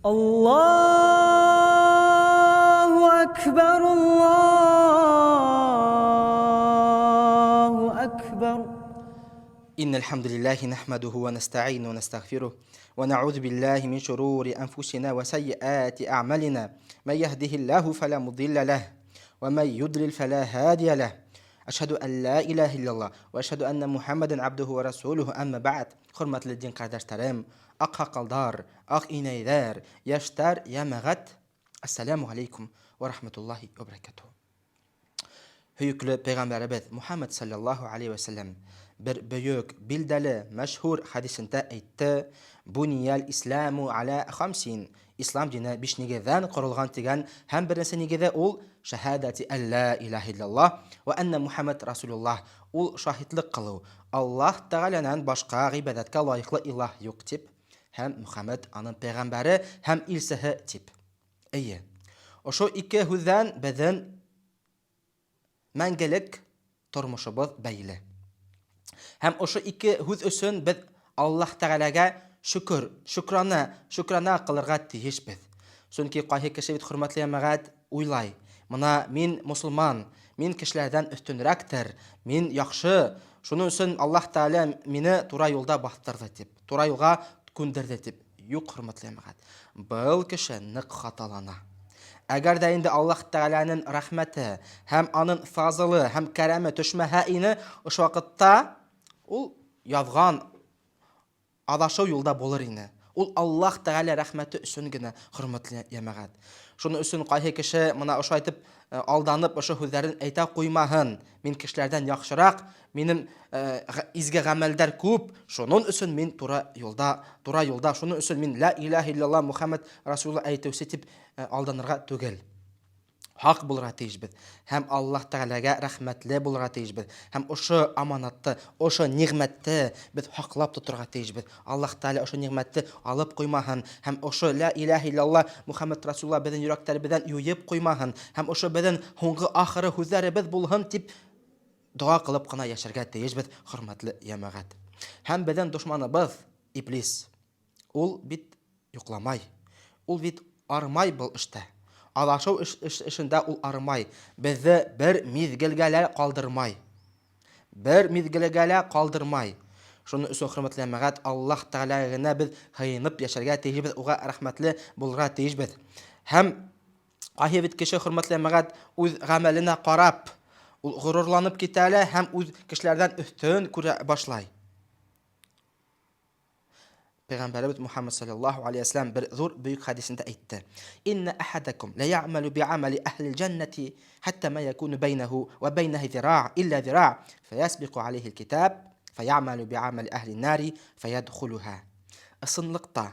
الله أكبر الله أكبر إن الحمد لله نحمده ونستعين ونستغفره ونعوذ بالله من شرور أنفسنا وسيئات أعمالنا من يهده الله فلا مضل له ومن يضلل فلا هادي له أشهد أن لا إله إلا الله وأشهد أن محمدا عبده ورسوله أما بعد hurmatli din qardaşlarım, aq haqaldar, aq inəylər, yaşlar, yamağat, assalamu aleykum ve rahmetullahi ve berekatuhu. Hüyüklü Peygamberimiz Muhammed sallallahu aleyhi ve sellem bir büyük, bildeli, meşhur hadisinde aytdı. Buniyel İslamu ala khamsin. İslam dini 5 negeden kurulgan degan hem birinci negede ol şahadati en la ilahe illallah ve enne Muhammed Rasulullah. Ol şahitlik kılı. Allah Teala'nın başka ibadetka layıklı ilah yok tip. Hem Muhammed anın peygamberi hem ilsihi tip. İyi. O şu iki hüzden beden мәңгелек тормышыбыз бәйле. Һәм ошо ике һүз өчен без Аллаһ Тәгаләгә шөкрана кылырга тиешбез. Чөнки кайһы кеше бит хөрмәтле ямагат уйлай. Мына мин мусулман, мин кешеләрдән өстенрәктер, мин яхшы. Шуның өчен Аллаһ Тәгалә мине туры юлда бастырды дип, туры юлга күндерде дип. Юк, хөрмәтле ямагат. Бул кеше нык хаталана. Әгәр дә инде Аллаһ Тәгаләнең рәхмәте, һәм аның фазылы, һәм кәрәме төшмәһә ине, ошо вакытта ул язган адашу юлда булыр ине. Ул Аллаһ Тәгалә рәхмәте өчен генә, хөрмәтле ямагат. Шуның өчен кайһы кеше моны ошо әйтеп алданып, ошо һүзләрен әйтә куймаһын. Мин кешеләрдән яхшырак, минем изге гамәлдәр күп. Шуның өчен мин туры юлда, шуның өчен мин ла илаһа иллаллаһ Мухаммад Расулулла әйтүсе дип алданырга түгел. Хак булырга тиешбез. Һәм Аллаһ Тәгаләгә рәхмәтле булырга тиешбез. Һәм ошо аманатты, ошо нигъмәтте без хаклап тотырга тиешбез. Аллаһ Тәгалә ошо нигъмәтте алып куймаһын. Һәм ошо ла илаһа иллаллаһ Мухаммад Расулулла безнең йөрәкләребездән юеп куймаһын. Һәм ошо безнең һуңгы ахыры һүзләребез булһын дип дуа кылып кына яшәргә тиешбез, хөрмәтле ямагат. Һәм безнең дошманыбыз Иблис. Ул бит йокламай. Ул бит армай был эштә. Алашау эшендә ул армай. Безне бер мизгелгә калдырмай. Шуны өчен хөрмәтле ямагат, Аллаһ Тәгаләгә без хыйнып яшәргә тиешбез, уга рәхмәтле булырга тиешбез. Һәм кайһы бит кеше хөрмәтле ямагат үз гамәленә карап, ул горурланып китә һәм үз кешеләрдән өстен күрә башлай. Peygamberimiz Muhammed sallallahu aleyhi ve sellem bir zor büyük hadisinde aytdı. İnne ahadakum la ya'malu bi'amali ahli'l cenneti hatta ma yakunu beynehu ve beynehu zira' illa zira' feyasbiqu aleyhi'l kitab fey'amalu bi'amali ahli'n nari feyadkhuluha. Isınlıkta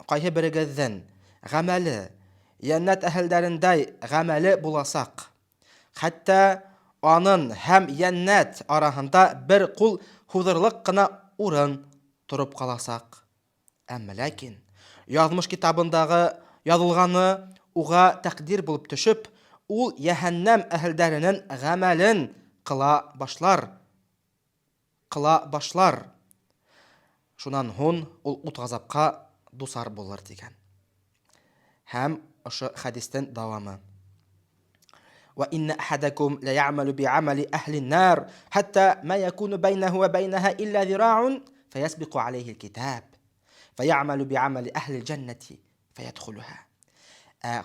kayhi birigizden gamali cennet ehillerindey gamali bulasak. Hatta onun hem cennet arasında bir kul huzurluk kına urun turup kalasak. Ama lakin yazmış kitabındağı yazılganı uğa takdir bulup düşüp ul cehennem ehillerinin gamelin kıla başlar. Şundan hun ul utgazapka dusar bulur degen. Hem şu hadisten davamı. وإن أحدكم لا يعمل بعمل أهل النار حتى ما يكون بينه وبينها إلا ذراع فيسبق عليه الكتاب فيعمل بعمل أهل الجنة فيدخلها.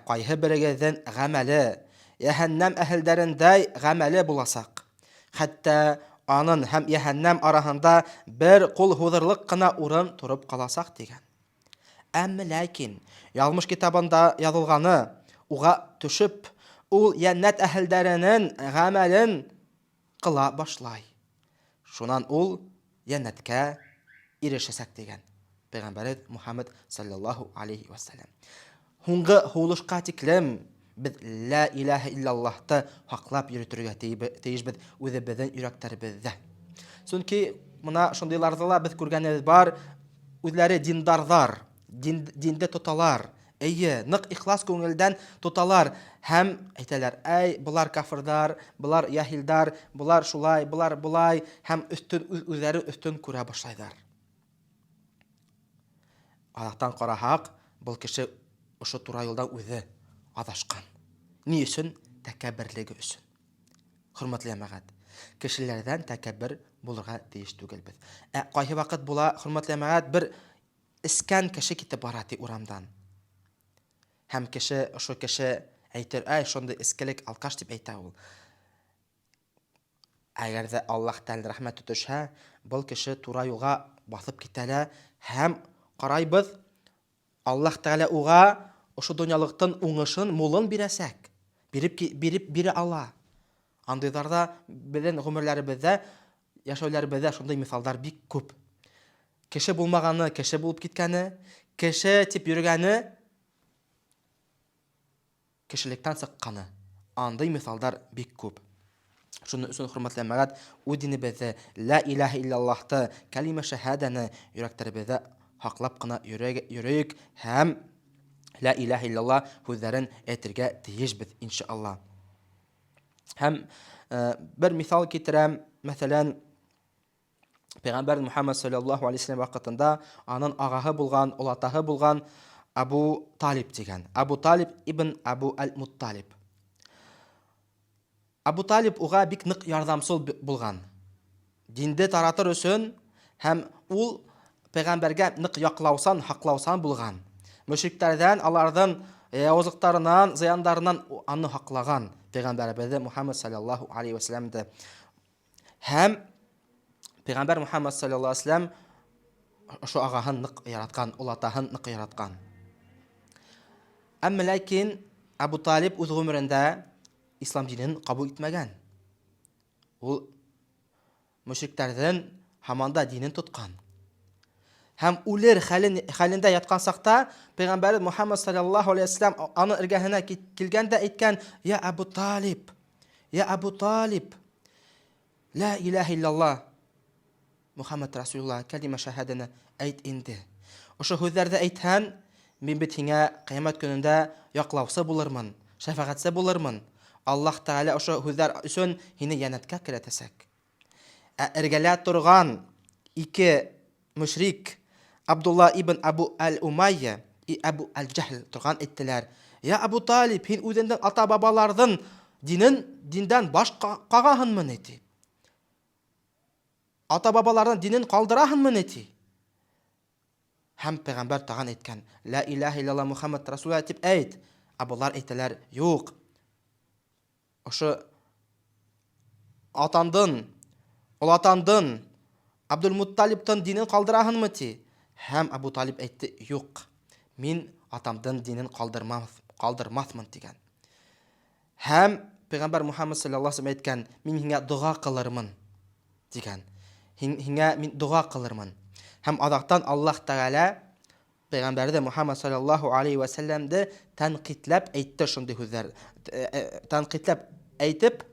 قاية برجذن غملة يهنم أهل درن داي غملة بلاسق حتى anın hem cehennem arasında bir kul huzurlukına urun turup kalasak degen. Ama lakin yazmış kitabında yazılganı uğa düşüp ul cennet ehillerinin gamelin kıla başlay. Şunan ul cennetke erişesek degen. Peygamberimiz Muhammed sallallahu aleyhi ve sellem. Hungi huluşqa tiklem biz la ilahe illallah'ta haklap yürütürüge teyişbid özü bizden yüreklerimizde. Çünkü buna şundaylarda biz görgenimiz var, özleri dindarlar, dinde tutalar. Nıq ixlas көңілден тоталар, һәм әйтәләр, бұлар кафырдар, бұлар яһилдар, бұлар шулай, бұлар бұлай, һәм үзләре өстен күрә башлайлар. Аҙақтан ҡараһаҡ, был кеше ошо тура юлдан үҙе аҙашҡан. Ни өсөн? Тәкәбберлеге өсөн. Хөрмәтле йәмәғәт, кешеләрҙән тәкәббер булырға тейеш түгелбеҙ. Ҡайһы ваҡыт була, хөрмәтле йәмәғәт, бер эскән кеше китеп бара ти урамдан. Һәм ошо кеше әйтер, шундай эскелек алкаш дип әйтә ул. Әгәр ҙә Аллаһ Тәғәлә рәхмәте төшһә, был кеше тура юлға баҫып китә лә, һәм ҡарайбыҙ, Аллаһ Тәғәлә уға ошо донъялыҡтың уңышын, мулын бирәсәк. Бире ала. Андайҙарҙа беҙҙең ғүмерҙәребеҙҙә, йәшәүләребеҙҙә шундай миҫалдар бик күп. Кеше булмағаны, кеше булып киткәне, кеше тип йөрөгәне, кешелектән сыҡҡаны. Андай миҫалдар бик күп. Шуның өсөн, хөрмәтле йәмәғәт, үҙ динебеҙҙе, ла илаһа иллаллаһты, кәлимә шәһәдәне йөрәктәребеҙҙә һаҡлап ҡына йөрөйөк һәм ла илаһа иллаллаһ һүҙҙәрен әйтергә тейешбеҙ, иншаалла. Һәм бер миҫал китерәм, мәҫәлән, Пәйғәмбәр Мөхәммәд саллаллаһу алейһи ва саллям ваҡытында аның ағаһы булған, олатаһы булған Абу Талиб дигән. Абу Талиб ибн Абу әл-Мутталиб. Абу Талиб уға бик ныҡ ярҙамсыл булған. Динде таратыр өсөн һәм ул пәйғәмбәргә ныҡ яҡлаусан, һаҡлаусан булған. Мөшриктәрҙән, аларҙың яуызлыҡтарынан, зыяндарынан аны һаҡлаған пәйғәмбәребеҙҙе Мөхәммәд саллаллаһу алейһи ва саллямды. Һәм Пәйғәмбәр Мөхәммәд саллаллаһу алейһи ва саллям ошо ағаһын ныҡ яратҡан, олатаһын ныҡ яратҡан. Әммә ләкин Абу Талиб үҙ ғүмерендә ислам динен ҡабул итмәгән. Ул мөшриктәрҙең һаманда динен тотҡан. Һәм үлер хәлендә ятҡан саҡта Пәйғәмбәр Мөхәммәд саллаллаһу алейһи ва саллям аны эргәһенә килгәндә әйткән: «Я Абу Талиб, я Абу Талиб, ла илаһа иллаллаһ, Мөхәммәд Расулуллаһ, кәлимә шәһәдәне әйт инде. Ошо һүҙҙәрҙе әйтһән, мин бит һиңә ҡиәмәт көнөндә яҡлаусы булырмын, шәфәғәтсе булырмын. Аллаһ Тәғәлә ошо һүҙҙәр өсөн һине йәннәткә керәтәсәк». Эргәлә торған ике мөшрик, Абдулла ибн Абу әл-Умайя и Абу әл-Джәһл торған әйттеләр: «Я Абу Талиб, һин үҙеңдең ата-бабаларҙың диндән баш ҡағаһыңмы ни ти? Ата-бабаларҙың динен ҡалдыраһыңмы ни ти?» Һәм пәйғәмбәр тағын әйткән: «Ла илаһа иллаллаһ Мөхәммәд Расулуллаһ» тип әйт. Булар әйтәләр: «Юҡ, ошо атандың, олатандың, Абдул-Мутталибтың динен ҡалдыраһыңмы ти?» Һәм Абу Талиб әйтте: «Юҡ, мин атамдың динен ҡалдырмаҫмын» тигән. Һәм Пәйғәмбәр Мөхәммәд саллаллаһу алейһи ва саллям әйткән: «Мин һиңә дуға ҡылырмын» дигән. Һиңә мин дуға ҡылырмын. Һәм аҙаҡтан Аллаһ Тәғәлә Пәйғәмбәрҙе Мөхәммәд саллаллаһу алейһи ва саллямды тәнҡитләп әйтте шундай һүҙҙәр. Тәнҡитләп әйтеп,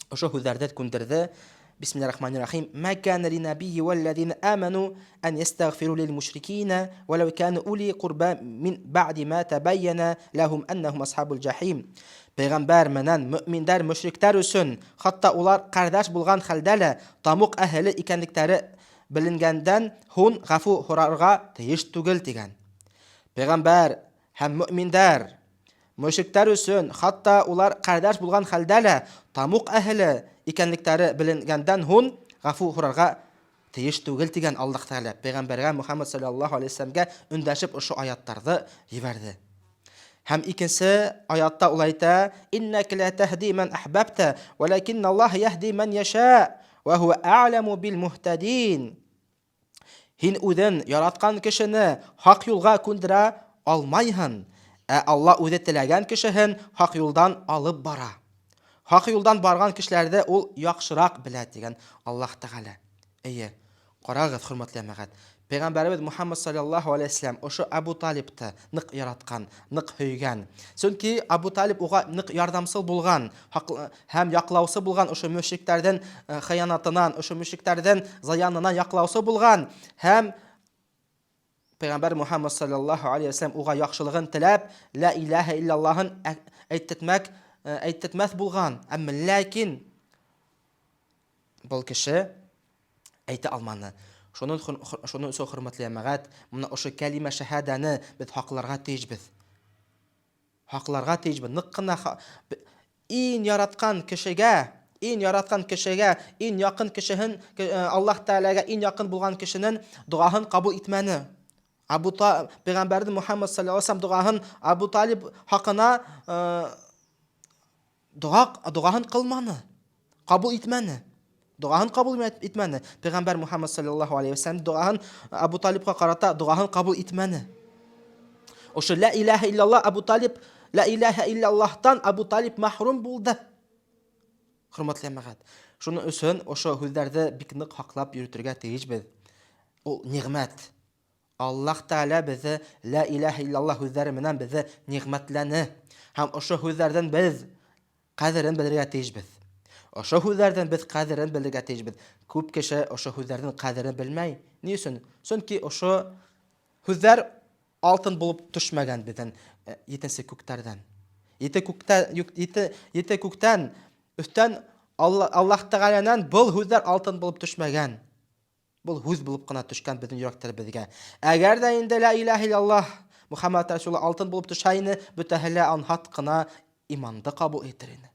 ошо һүҙҙәрҙе күндерҙе. Бисмиллаһир-рахманир-рахим. «Ма кана линнабийи валлазина аману ан ястағфиру лилмушрикина валау кана ули ҡурба мин баъди ма табайяна лахум аннахум асхабул җахим». Пәйғәмбәр менән мөъминдәр мөшриктәр өсөн, хатта улар ҡәрҙәш булған хәлдә лә тамуҡ әһеле икәнлектәре беленгәндән һуң ғәфү һорарға тейеш түгел тигән. Пәйғәмбәр һәм мөъминдәр мөшриктәр өсөн, хатта улар ҡәрҙәш булған хәлдә лә тамуҡ әһеле икәнлектәре беленгәндән һуң ғәфү һорарға тейеш түгел тигән Аллаһ Тәғәлә. Пәйғәмбәргә Мөхәммәд саллаллаһу алейһи ва саллямга өндәшеп ошо аяттарҙы ебәрҙе. Һәм икенсе аятта ул әйтә: «Иннәка ла таһди ман ахбабта, валакинна Аллаһ яһди ман яша, ва һуа а'ламу бил мухтадин». Һин үҙен яратҡан кешене хаҡ юлға күндерә алмайһың, ә Аллаһ үҙе теләгән кешеһен хаҡ юлдан алып бара. Хаҡ юлдан барған кешеләрҙе ул яҡшыраҡ белә тигән Аллаһ Тәғәлә. Эйе, ҡарағыҙ, хөрмәтле йәмәғәт. Пәйғәмбәребеҙ Мөхәммәд саллаллаһу алейһи ва саллям ошо Абу Талибты ныҡ яратҡан, ныҡ һөйгән. Сөнки Абу Талиб уға ныҡ ярҙамсыл булған һәм яҡлаусы булған, ошо мөшриктәрҙең хыянатынан, ошо мөшриктәрҙең зыянынан яҡлаусы булған. Һәм Пәйғәмбәр Мөхәммәд саллаллаһу алейһи ва саллям уға яҡшылығын теләп, ла илаһа иллаллаһын әйтетмәҫ булған. Әммә ләкин был кеше әйтә алманы. Шуның өчен хөрмәтле ямагат, моны ошо кәлимә шәһадәне без хакларга тиешбез. Хакларга тиешбез. Нык кына ин яраткан кешегә, ин якын кешеһен, Аллаһ Тәгаләгә ин якын булган кешенең дуаһын кабул итмәне. Пәйгамбәрдә Мухаммад саллаллаһу алейһи ва саллям дуаһын Абу Талиб хакына дуаһын кылманы. Кабул итмәне. Дуаһын кабул итмәне. Пәйгамбәр Мухаммад саллаллаһу алейһи ва саллям дуаһын Абу Талибка карата дуаһын кабул итмәне. Ошо ла илаха илляллах Абу Талиб, ла илаха илляллахтан Абу Талиб мәхрүм булды. Хөрмәтле мәгать. Шуның өчен ошо һүзләрдә бик нык хаклап йөртергә тиешбез. Ул ниғмәт. Аллаһ Тәгалә безне ла илаха илляллах һүзләре менән безне ниғмәтләне. Һәм ошо һүзләрдән без кадерен белергә тиешбез. Ошо һүзләрдән без кадерен белергә тиешбез. Күп кеше ошо һүзләрдән кадерен белмәй. Ни өчен? Чөнки ошо һүзләр алтын булып төшмәгән безнең итенче күктәрдән. Ите күктән өстән Аллаһ Тәгаләнән бул һүзләр алтын булып төшмәгән. Бул һүз булып кына төшкән безнең йөрәкләребезгә. Әгәр дә инде ла илаха илляллах Мухаммад Расулullah алтын булып төшәйне, бөтәһелә анһат кына иманды кабул итер иде.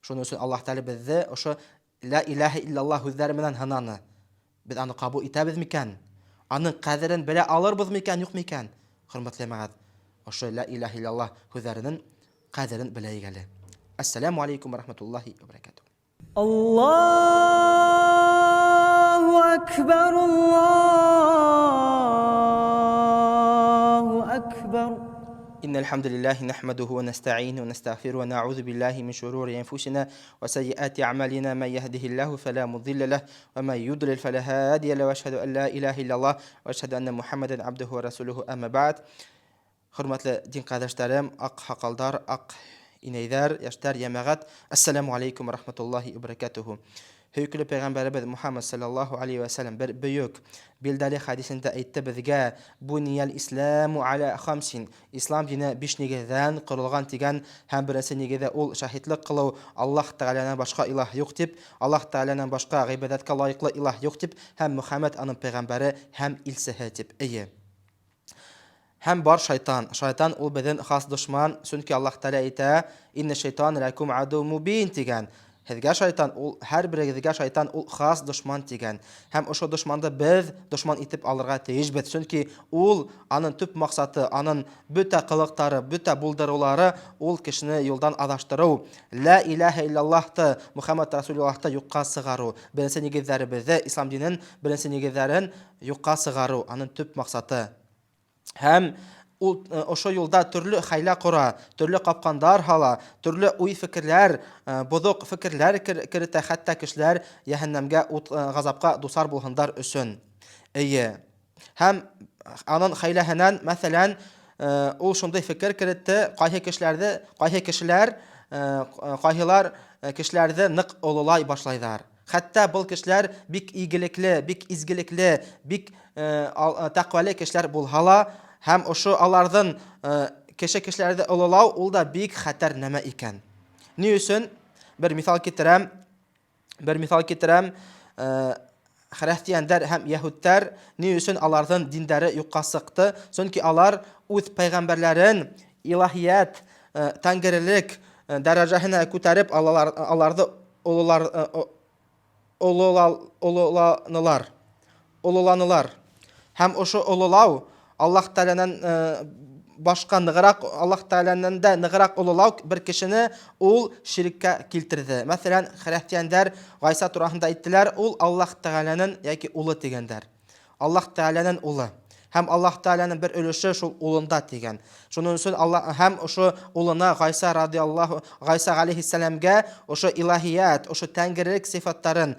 Шуның өчен Аллаһ Тәгалә безне ошо ла илаха илляллах һүзләре менән һынаны. Без аны кабул итәбез микән? Аның кадерен белә алырбыз микән, юк микән? Хөрмәтле мәгать. Ошо ла илаха илляллах һүзләренең кадерен беләйек әле. Ассаламу алейкум ва рахматуллахи ва баракатух. Аллаһу акбар, Аллаһу акбар. إن الحمد لله نحمده ونستعينه ونستغفره ونعوذ بالله من شرور أنفسنا وسيئات أعمالنا من يهده الله فلا مضل له ومن يضلل فلا هادي له وأشهد أن لا إله إلا الله وأشهد أن محمدا عبده ورسوله أما بعد. Hürmetli din kardeşlerim, ak hakaldar, ak ineyler, yaşlar, yemeğat. Esselamu aleyküm ve rahmetullahi ve berekatuhu. Hüykülü Peygamberimiz Muhammed sallallahu aleyhi ve sellem bir büyük bildali hadisinde aytdı bizge buniyel İslamu ala khamsin. İslam dini 5 negizden kurulgan tigan hem birisi negizde ol şahitlik kılıv Allah Teala'dan başka ilah yok dip, Allah Teala'dan başka ibadetka layıklı ilah yok dip, hem Muhammed anın peygamberi hem ilsihi dip. İyi. Hem bar şeytan. Şeytan ol bizden has düşman. Çünkü Allah Teala aytdı: "İnne şeytan lekum adu mubin" digen. Hezga şeytan ol her birigizga şeytan ol has düşman digen. Hem oşo düşmanды biz düşman itip alırga tejbet. Çünkü ol anın tüp maksatı, anın bütä kılıktары, bütä buldurulары ol kişini yoldan adaştıruu. La ilahe illallah'tı Muhammed Rasulullah'tı yokka sığaru. Birinci negizleri bizde İslam dininin birinci negizlerin yokka sığaru. Anın tüp maksatı. Hem oşo yolda türlü hayla kura, türlü kapkandar hala, türlü uy fikirler, bozuk fikirler kirite hatta kişiler cehennemge gazapka dusar bulhandar üsün. İyi. Hem anın haylahenen mesela ol şunday fikir kirite kişilerde nık olulay başlaylar. Hatta bu kişiler bik iyilikli, bik izgilikli, bik takvalı kişiler bulhala. Hem oşu alardan kişilerde olulav ol da büyük xatar näme iken. Ni üçün bir misal getirem. Hristiyanlar hem Yahudlar ni üçün alardan dinləri yokka sıktı. Çünkü alar öz peygamberlerin ilahiyat, tangirilik derecesine көтәреп alarda olulanılar. Hem oşu olulav Allah Teala'nın başka nıgırak, Allah Teala'nın da nıgırak olulav bir kişini ol şirkka kiltirdi. Mesela Hristiyanlar Gaysa turahında ettiler, ol Allah Teala'nın yaki ulu degenler. Allah Teala'nın ulu. Hem Allah Teala'nın bir ölüşü şol ulunda degen. Şunun için Allah hem oşu uluna Gaysa aleyhisselamga oşu ilahiyat, oşu tengirilik sıfatların,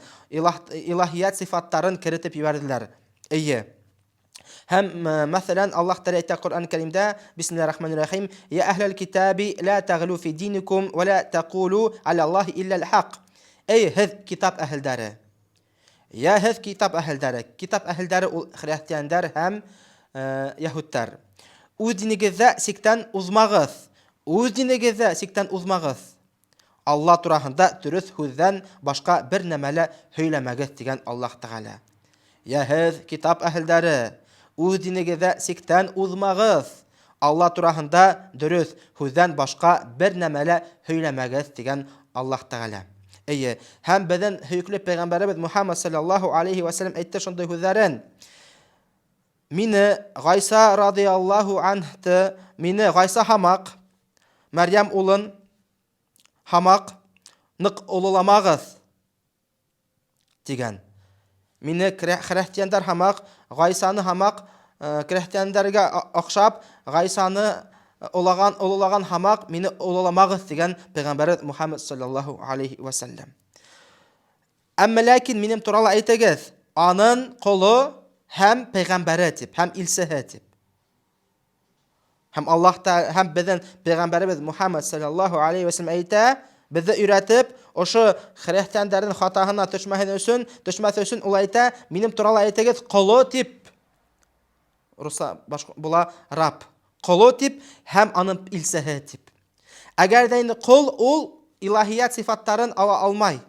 ilahiyat sıfatların kiritip yiberdiler. İyi. Hem mesela Allah Teala aytdı Kur'an-ı Kerim'de Bismillahirrahmanirrahim Ya ehlel kitabi la taghlu fi dinikum ve la taqulu alallahi illa'l haq. Ey hez kitap ehilleri. Ya hez kitap ehilleri. Kitap ehilleri Hristiyanlar hem Yahudlar. Öz dinigizde sikten uzmağız. Öz dinigizde sikten uzmağız. Allah turahında dürüst hüzden başka bir nemele höylemeğiz degen Allah Teala. Яһез китап әһелдәре, үз динегездә сиктән узмагыз. Алла турасында дөрес һүздән башка бер нәмәлә һөйләмәгез дигән Аллаһ Тәгалә. Әйе, һәм безнең һөйкүле пәйгамбәрбез Мухаммад саллаллаһу алейхи ва саллям әйтте шундый һүзләрен. Мине Гайса радиллаһу анһты, мине Гайса хамак, Мәрьям улын хамак нык улуламагыз дигән. Мине христиандар хамак, Гайсаны хамак, христиандәргә охшап, Гайсаны улулаган хамак, мине улуламагыз дигән пәйгамбәр Мухаммад саллаллаһу алейхи ва саллям. Әмма ләкин минем туралы әйтегез, аның кулы һәм пәйгамбәре дип, һәм илсеһе дип. Һәм Аллаһ та һәм безнең пәйгамбәрбез Мухаммад саллаллаһу алейхи ва саллям әйтә, безне өйрәтеп, ошо христиандарның хатаһына төшмәс өчен ул әйтә, минем туралы әйтегез, кулы дип. Руса башка була раб. Кулы дип һәм аның илсеһе дип. Әгәр дә инде кул ул илаһият сифаттарын ала алмай.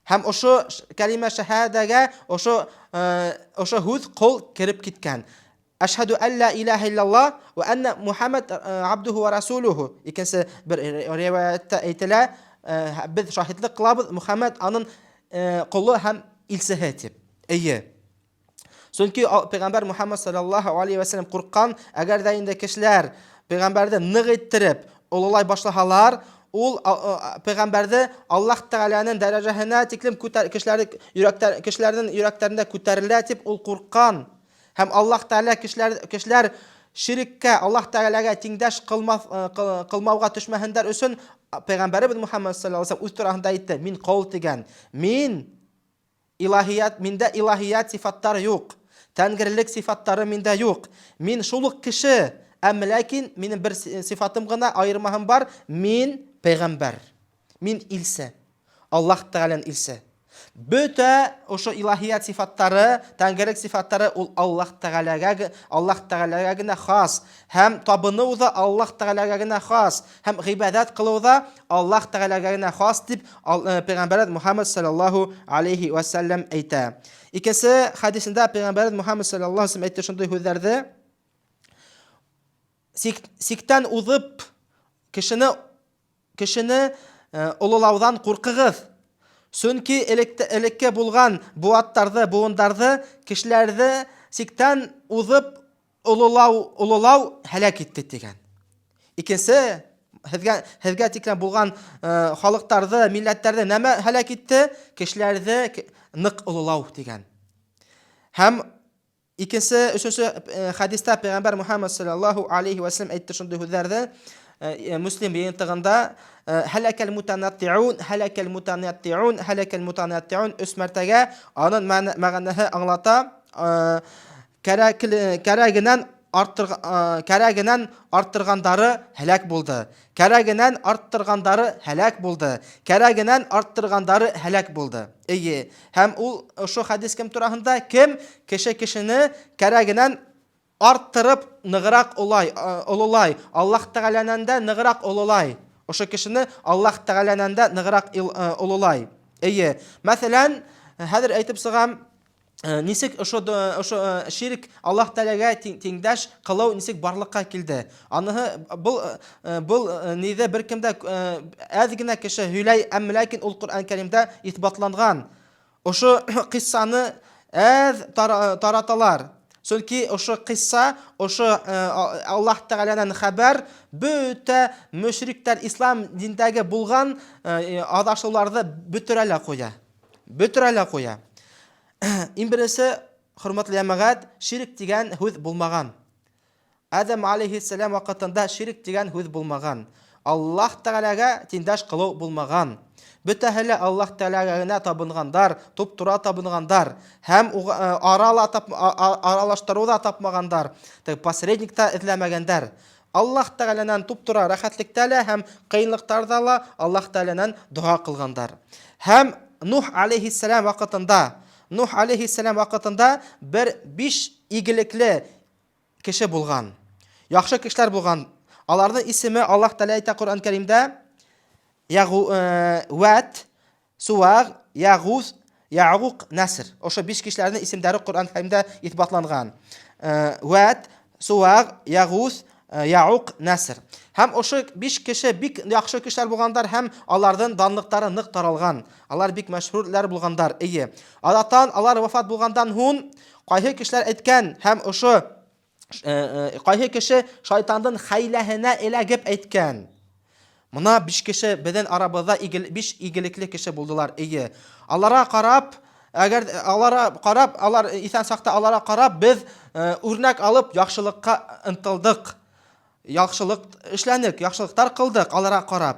Һәм ошо кәлимә шаһадәгә ошо һүз кул кирип киткән. Ашһаду алла илаха иллаллаһ ва анна Мухаммад абдуху ва расулуху. Икенче бер риваятта әйтелә, без шаһидлык кылабыз, Мухаммад аның кулы һәм илсеһе дип. Әйе. Чөнки пәйгамбәр Мухаммад саллаллаһу алейхи ва саллям курккан, әгәр дә инде кешеләр пәйгамбәрне нык иттереп улулай башлаһалар, ул пәйгамбәрне Аллаһ Тәгаләнең дәрәҗәһенә тиклем кешеләрнең йөрәкләрендә күтәрелә дип ул курккан. Һәм Аллаһ Тәгалә кешеләр ширккә, Аллаһ Тәгаләгә тиңдәш кылмауга төшмәһеннәр өчен пәйгамбәрбез Мухаммад саллаллаһу алейхи ва саллям үз турасында әйтте, мин кул дигән. Миндә илаһият сифаттары юк. Тәңгерлек сифаттары миндә юк. Мин шул ук кеше, әмма ләкин минем бер сифатым гына, аермаһым бар, мин пәйгамбәр. Мин илсе. Аллаһ Тәгаләнең илсе. Бөтә ошо илаһият сифаттары, тәңгерлек сифаттары ул Аллаһ Тәгаләгә генә хас. Һәм табыну да Аллаһ Тәгаләгә генә хас. Һәм гыйбадат кылу да Аллаһ Тәгаләгә генә хас дип пәйгамбәр Мухаммад саллаллаһу алейхи ва саллям әйтә. Икенче хадисендә пәйгамбәр Мухаммад саллаллаһу алейхи ва саллям әйтте шундый һүзләрне. Сиктән узып кешене улулаудан куркыгыз. Чөнки элеккә булган буындарды кешеләрне сиктән узып улулау һәлак итте дигән. Икенче һезгә тиклем булган халыктарды, милләтләрне нәмә һәлак итте? Кешеләрне нык улулау дигән. Һәм икенче өченче хадистә пәйгамбәр Мухаммад саллаллаһу алейхи ва саллям әйтте шундый һүзләрне. Муслим йынтыгында халакал мутанаттиун үс мәртәгә аның мәгънәһе аңлата. Кәрәгеннән арттыргандары һәлак булды. Кәрәгеннән арттыргандары һәлак булды. Әйе. Һәм ул ошо хадис кем турасында? Кем кешене кәрәгенән арттырып ныграк улулай, Аллаһ Тәгаләнән дә ныграк улулай. Ошо кешене Аллаһ Тәгаләнән дә ныграк улулай. Әйе. Мәсәлән, хәзер әйтеп сыгам, нисек ошо ширк Аллаһ Тәгаләгә тиңдәш кылу нисек барлыкка килде. Аныһы бул ниҙә беркемдә әз генә кеше һөйләй, әмма ләкин ул Ҡуръан Кәримдә исбатланган. Ошо кыссаны әз тараталар. Чөнки ошо кисса, ошо Аллаһ Тәгаләнән хәбәр бөтә мөшриктәр ислам диндәге булган адашлыкларны бөтерәлә куя. Иң беренче, хөрмәтле җәмәгать, ширк дигән һүз булмаган. Адам алейхиссалам вакытында ширк дигән һүз булмаган. Аллаһ Тәгаләгә тиңдәш кылу булмаган. Бөтәһеле Аллаһ Тәгаләгә генә табынгандар, туп-тура табынгандар, һәм аралаштыруда тапмагандар, посредникта эзләмәгәндар. Аллаһ Тәгаләнән туп-тура рәхәтлектә лә һәм кыенлыктарда ла Аллаһ Тәгаләнән дуа кылгандар. Һәм Нух алейхиссалам вакытында бер 5 игелекле кеше булган. Яхшы кешеләр булган. Аларның исеме Аллаһ Тәгалә әйтә Ҡуръан Кәримдә: Вәт, Суар, Ягус, Яғуқ, Нәср. Ошо 5 кешеләрнең исемдәре Коръән Кәримдә исбатланган. Вәд, Суаг, Ягус, Яғуқ, Нәср. Һәм ошо 5 кеше бик яхшы кешеләр булгандар һәм алардан данлыктары нык таралган. Алар бик мәшһүрләр булгандар. Адаттан алар вафат булгандан һун кайһы кешеләр әйткән һәм ошо кайһы кеше шайтандан хәйләһенә эләгеп әйткән. Мона 5 кеше безнең арабызда 5 игелекле кеше булдылар. Аларга карап, әгәр алар исән сакта аларга карап без үрнәк алып яхшылыкка ынтылдык. Яхшылык эшләнек, яхшылыктар кылдык аларга карап.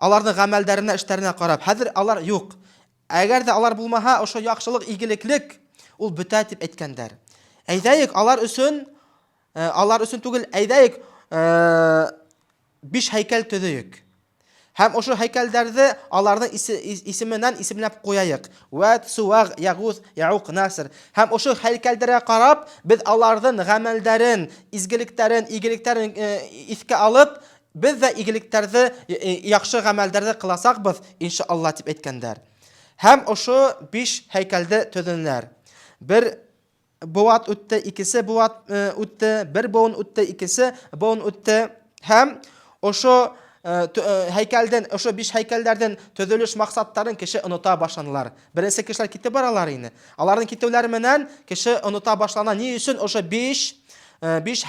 Аларның гамәлләренә, эшләренә карап. Хәзер алар юк. Әгәр дә алар булмаһа, ошо яхшылык, игелеклек ул бетә дип әйткәннәр. Әйдәйек алар өчен түгел, әйдәйек 5 һәйкәл төзәйек. Һәм ошо һәйкәлләрне аларның исеменнән исемләп куяйык. Вәд, Суаг, Ягус, Яғуқ, Нәср. Һәм ошо һәйкәлләргә карап, без аларның гамәлләрен, изгелекләрен, игелекләрен искә алып, без дә игелекләрне, яхшы гамәлләрне кыласакбыз, иншаллах дип әйткәннәр. Һәм ошо 5 һәйкәлне төзәннәр. Бер буат үтте, икесе буат үтте, бер буын үтте, икесе буын үтте. Һәм ошо һәйкәлдән, ошо 5 һәйкәлләрдән төзелеш максаттарын кеше оныта башланылар. Беренче кешеләр китеп баралар инде. Аларның китүләре менән кеше оныта башлана. Ни өчен ошо 5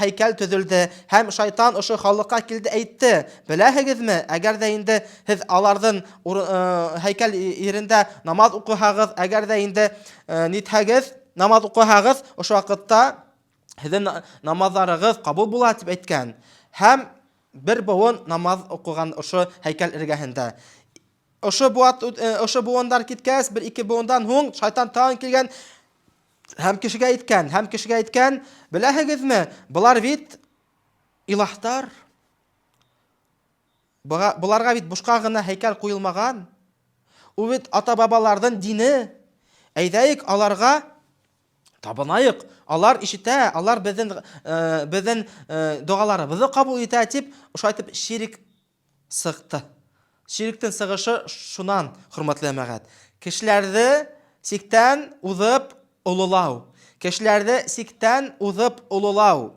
һәйкәл төзелде? Һәм шайтан ошо халыкка килде, әйтте: "Беләһегезме, әгәр дә инде сез алардан һәйкәл ирендә намаз укыһагыз, әгәр дә инде нитһәгез, намаз укыһагыз, ошо вакытта сезнең намазларыгыз кабул була" дип әйткән. Һәм бер буын намаз укыган ошо һәйкәл эргәһендә. Ошо буындар киткәс, 1-2 буындан һуң шайтан тагын килгән һәм кешегә әйткән: "Беләһегезме, булар бит илаһтар. Буларга бит бушка гына һәйкәл куелмаган. Ул бит ата-бабаларның дине. Әйдәйек аларга табынайык. Алар ишетә, алар безнең дуаларыбызны кабул итә" дип, ошайтып ширик сыкты. Шириктән сыгышы шунан, хөрмәтле мәгать. Кешеләрне сиктән узып улылау. Кешеләрне сиктән узып улылау.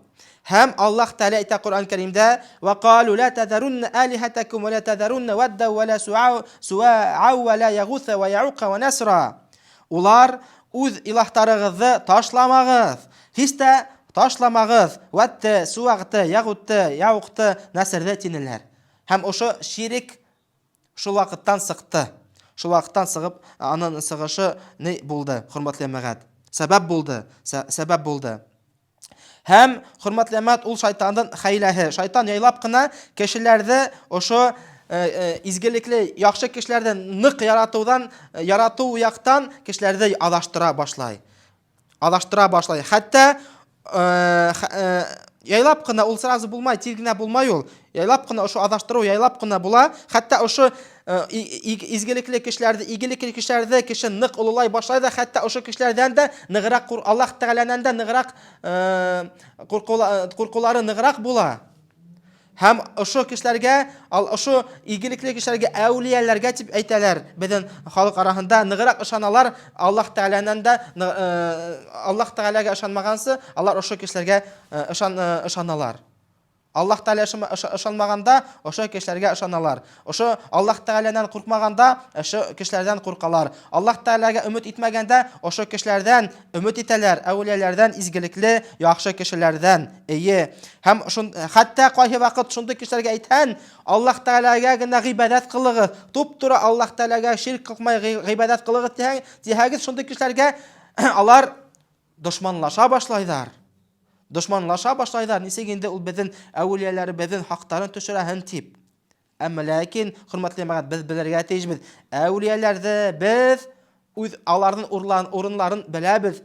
Һәм Аллаһ Тәала әйтә Коръән Кәримдә: "Ва калу ла тадарунна алихатакум ва ла тадарунна вадда ва ла су'a ва ла ягус ва я'уq ва насра." Улар үз илаһтарыгызны ташламагыз. Һич тә ташламагыз. Ватты, Суагты, Ягутты, Я'уqты, Насрды тинеләр. Һәм ошо ширик шул вакыттан сыкты. Шул вакыттан сыгып, аның сыгышы ни булды, хөрмәтле мәгать? Сәбәп булды. Һәм хөрмәтле мәгать, ул шайтанның хәйләһе. Шайтан яйлап кына кешеләрне ошо изгелекле, яхшы кешеләрдән нык ярату яктан кешеләрне адаштыра башлай. Хәтта яйлап кына ул сразу булмай, тиз генә булмай ул. Яйлап кына ошо адаштыру яйлап кына була. Хәтта ошо изгелекле кешеләрне кеше нык улылай башлай да, хәтта ошо кешеләрдән дә ныграк Аллаһ Тәгаләнән дә ныграк куркулары ныграк була. Һәм ошо кешеләргә, ошо игелекле кешеләргә әүлияләргә дип әйтәләр. Безнең халык арасында ныграк ышаналар Аллаһ Тәгаләнән дә, Аллаһ Тәгаләгә ышанмагансы, алар ошо кешеләргә ышаналар. Аллаһ Тәгалә ышанмаганда ошо кешеләргә ышаналар. Ошо Аллаһ Тәгаләнән куркмаганда ошо кешеләрдән куркалар. Аллаһ Тәгаләгә өмет итмәгәндә ошо кешеләрдән өмет итәләр, әүлияләрдән, изгелекле, яхшы кешеләрдән. Һәм хәтта кайһы вакыт шундый кешеләргә әйтән: "Аллаһ Тәгаләгә генә гыйбадат кылыгыз, туп-туры Аллаһ Тәгаләгә ширк кылмай гыйбадат кылыгыз" дигән шундый кешеләргә алар дошманлаша башлайлар. Нисек инде ул безнең әүлияләр безнең хактарын төшерәһен дип. Әмма ләкин хөрмәтле мәгать, без белергә тиешбез. Әүлияләрне без үз аларның урынларын беләбез.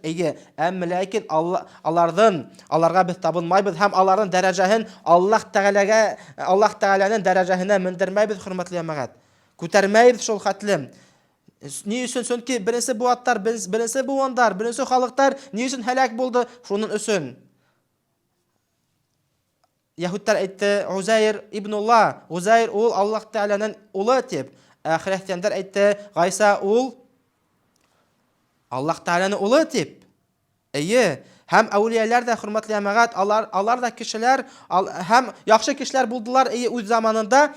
Әмма ләкин аларга без табынмайбыз һәм аларның дәрәҗәһен Аллаһ Тәгаләнең дәрәҗәһенә мендермәйбез, хөрмәтле мәгать. Күтәрмәйбез шул хәтлем. Ни өчен? Чөнки беренче буаттар, беренче буындар, беренче халыктар ни өчен һәлак булды? Шуның өчен. Яһудлар әйтте: "Узайр ибнулла, Узайр ул Аллаһ Тәгаләнең улы" дип. Христиандар әйтте: "Гайса ул Аллаһ Тәгаләнең улы дип. Әйе, һәм әүлияләр дә, хөрмәтле җәмәгать, алар да кешеләр, һәм яхшы кешеләр булдылар үз заманында,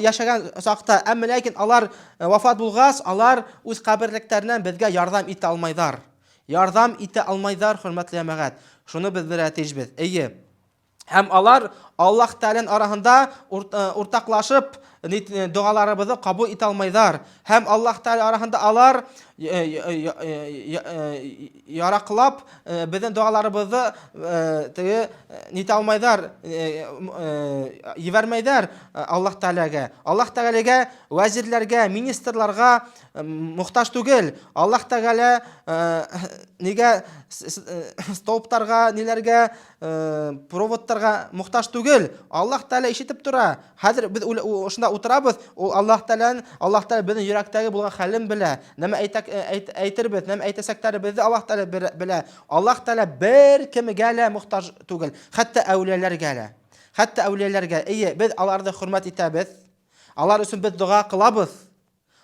яшәгән сакта. Әмма ләкин алар вафат булгач, алар үз каберлекләреннән безгә ярдәм итә алмайдар. Ярдәм итә алмайдар, хөрмәтле җәмәгать. Шуны без беләтешбез. Әйе. Һәм алар Аллаһ Тәгаләнең арасында уртаклашып дуаларыбызны кабул итә алмайдар. Һәм Аллаһ Тәгалә арасында алар яраклап безнең дуаларыбызны нитә алмайдар, җибәрмәйдар Аллаһ Тәгаләгә. Аллаһ Тәгаләгә вәзирләргә, министрларга мохтаҗ түгел. Аллаһ Тәгалә нигә столптарга, ниләргә, проводтарга мохтаҗ түгел. Аллаһ Тәгалә ишетеп тора. Хәзер без шунда утырабыз, Аллаһ Тәгалә безнең йөрәктәге булган хәлен белә. Нәмә әйтербез, нәмә әйтәсәкләребезне Аллаһ Тәгалә белә. Аллаһ Тәгалә бер кемгә лә мохтаҗ түгел. Хәтта әүлияләргә лә. Хәтта әүлияләргә. Әйе, без аларны хөрмәт итәбез. Алар өчен без дуа кылабыз.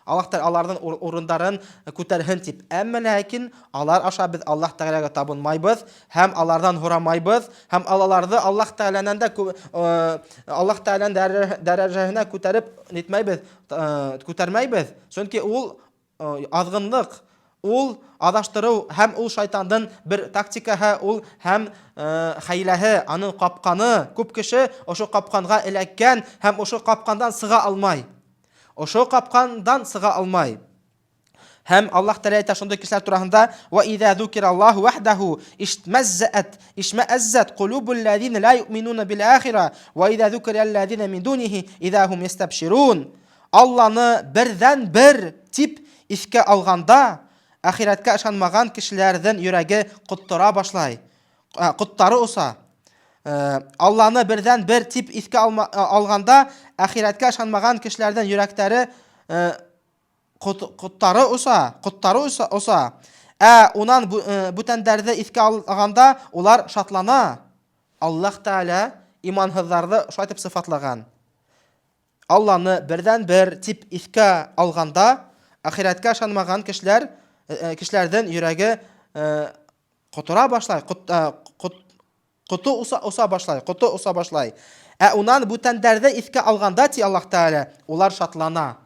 Аллаһ Тәгалә аларның урындарын күтәрһен дип. Әмма ләкин алар аша без Аллаһ Тәгаләгә табынмайбыз һәм алардан һорамайбыз һәм аларны Аллаһ Тәгаләнән дә Аллаһ Тәгаләнең дәрәҗәсенә күтәрмәйбез. Чөнки ул азгынлык, ул адаштыру һәм ул шайтанның бер тактикаһы, ул һәм хәйләһе, аның капканы. Күп кеше ошо капканга эләккән һәм ошо капкандан сыга алмай. Ошо капкандан сыга алмай. Һәм Аллаһ Тәгалә әйтә шундый кешеләр турасында: "Ва иза зукираллаһу вахдаху ишмәъаззат кулубул лазина ла юъминуна бил ахира ва иза зукирал лазина мин дунихи иза хум ястабширун." Алланы бердән-бер тип искә алганда, ахиратка ышанмаган кешеләрнең йөрәге куттара башлай. Куттары уса. Алланы бердән-бер тип искә алганда, ахиратка ышанмаган кешеләрнең йөрәкләре куттары уса. Унан бүтәннәрне искә алганда, улар шатлана. Аллаһ Тәгалә иманһызларны шайтып сыфатлаган. Алланы бердән-бер тип искә алганда, ахиратка ышанмаган кешеләрнең йөрәге куттара башлай. Куты уса башлай. Унан бүтәннәрне искә алганда, ди Аллаһ Тәгалә, улар шатлана.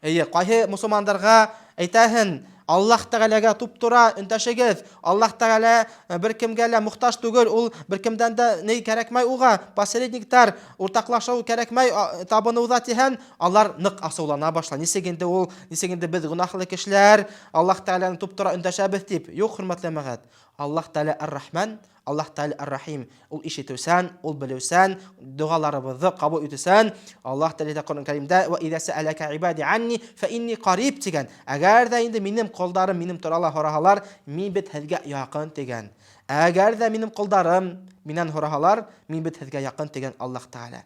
Әйе, кайһы мусламаннарга әйтәһен, Аллаһ Тәгаләгә туп-тура өндәшегез. Аллаһ Тәгалә бер кемгә лә мохтаҗ түгел, ул бер кемдән дә ни кирәкмәй уга, посредниктар, уртаклашау кирәкмәй табынуда тиһән, алар нык асаулана башлай. Нисек инде без гынаһлы кешеләр Аллаһ Тәгаләне туп-тура өндәшәбез дип. Юк, хөрмәтле мәгать. Аллаһ Тәгалә Ар-Рахман, Аллаһ Тәгалә Ар-Рахим. Ул ишетүсән, ул белүсән, дуаларыбызны кабул итүсән. Аллаһ Тәгалә Коръән Кәримдә: "Ва иза сәаләка ибади анни фа инни қариб" дигән. Әгәр дә инде минем кулдарым минем туралы һораһалар, мин бит һезгә якын дигән. Әгәр дә минем кулдарым миннән һораһалар, мин бит һезгә якын дигән Аллаһ Тәгалә.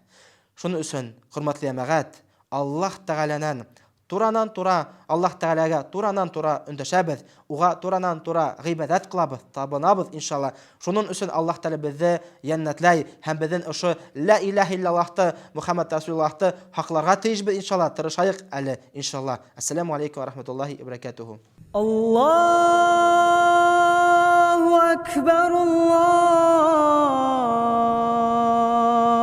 Шуның өчен, хөрмәтле җәмәгать, Аллаһ Тәгаләнән туранан-тура, Аллаһ Тәгаләгә туранан-тура өндәшәбез, уга туранан-тура гыйбадат кылабыз, табынабыз иншалла. Шуның өчен Аллаһ Тәгалә безне җәннәтләй һәм безнең ошо ла илаһа иллаллаһты, Мухаммад Расулуллаһты хакларга тиешбез иншалла. Тырышайык әле иншалла. Ассаламу алейкум ва рахматуллаһи ва баракатуху. Аллаһу акбар,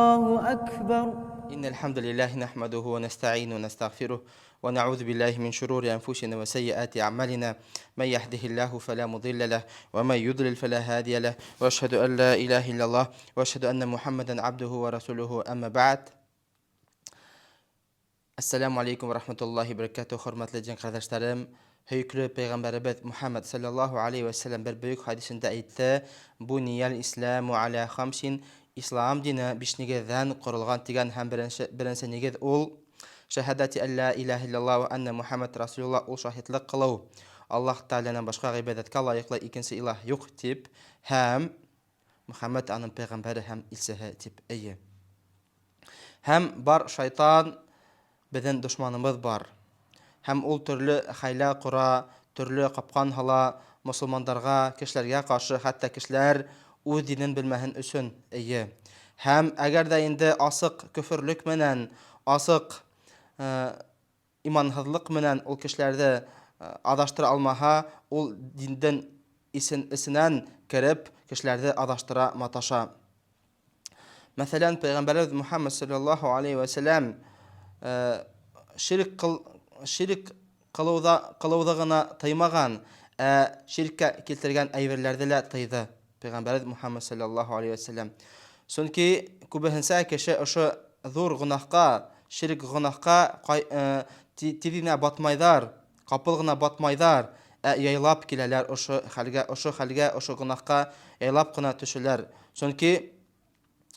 Аллаһу акбар. إن الحمد لله نحمده ونستعين ونستغفره ونعوذ بالله من شرور أنفسنا وسيئات أعمالنا من يهده الله فلا مضل له ومن يضلل فلا هادي له وأشهد أن لا إله إلا الله وأشهد أن محمدا عبده ورسوله أما بعد. Assalamu alaikum wa rahmatullahi wa barakatuh. Hörmətli cin qardaşlarım, höykülü Peyğəmbərimiz Muhammed sallallahu aleyhi ve sellem bir büyük hadisində aytdı: "Bu niyal İslamu ala xamsin." İslam dini 5 negizdən qurulğan degan həm birinci negiz ol şahadati an la ilaha illallah ve anna Muhammed Rasulullah, ol şahidlik qılou. Allah Taala'dan başqa ibadətə layiqli ikinci ilah yox deb, həm Muhammed anın peyğəmbəri həm ilsəhi deb. Eyyi. Həm bar şeytan bizden düşmanımız var. Hem ol türlü hayla qura, türlü qapqan hala musulmanlarga, kişilerge qarşı, hatta kişiler o dinin bilməhin üçün. Eyyi. Hem əgər də indi asıq küfürlük mənən, asıq imanhızlıq mənən ol kişilerde адаштыра алмаһа, ул диндән исенән кереп, кешеләрне адаштыра, маташа. Мәсәлән, Пәйгамбәрбез Мухаммад саллаллаһу алейхи ва сәллям ширк кылуды гына тыймаган, ширккә килтергән әйберләрне дә тыйды Пәйгамбәрбез Мухаммад саллаллаһу алейхи ва сәллям. Чөнки күбесенчә кеше ошо зур гынаһка, ширк гынаһка тиз батмайдар, капыл гына батмайдар, яйлап киләләр ошо хәлгә, ошо гынаһка яйлап кына төшәләр. Чөнки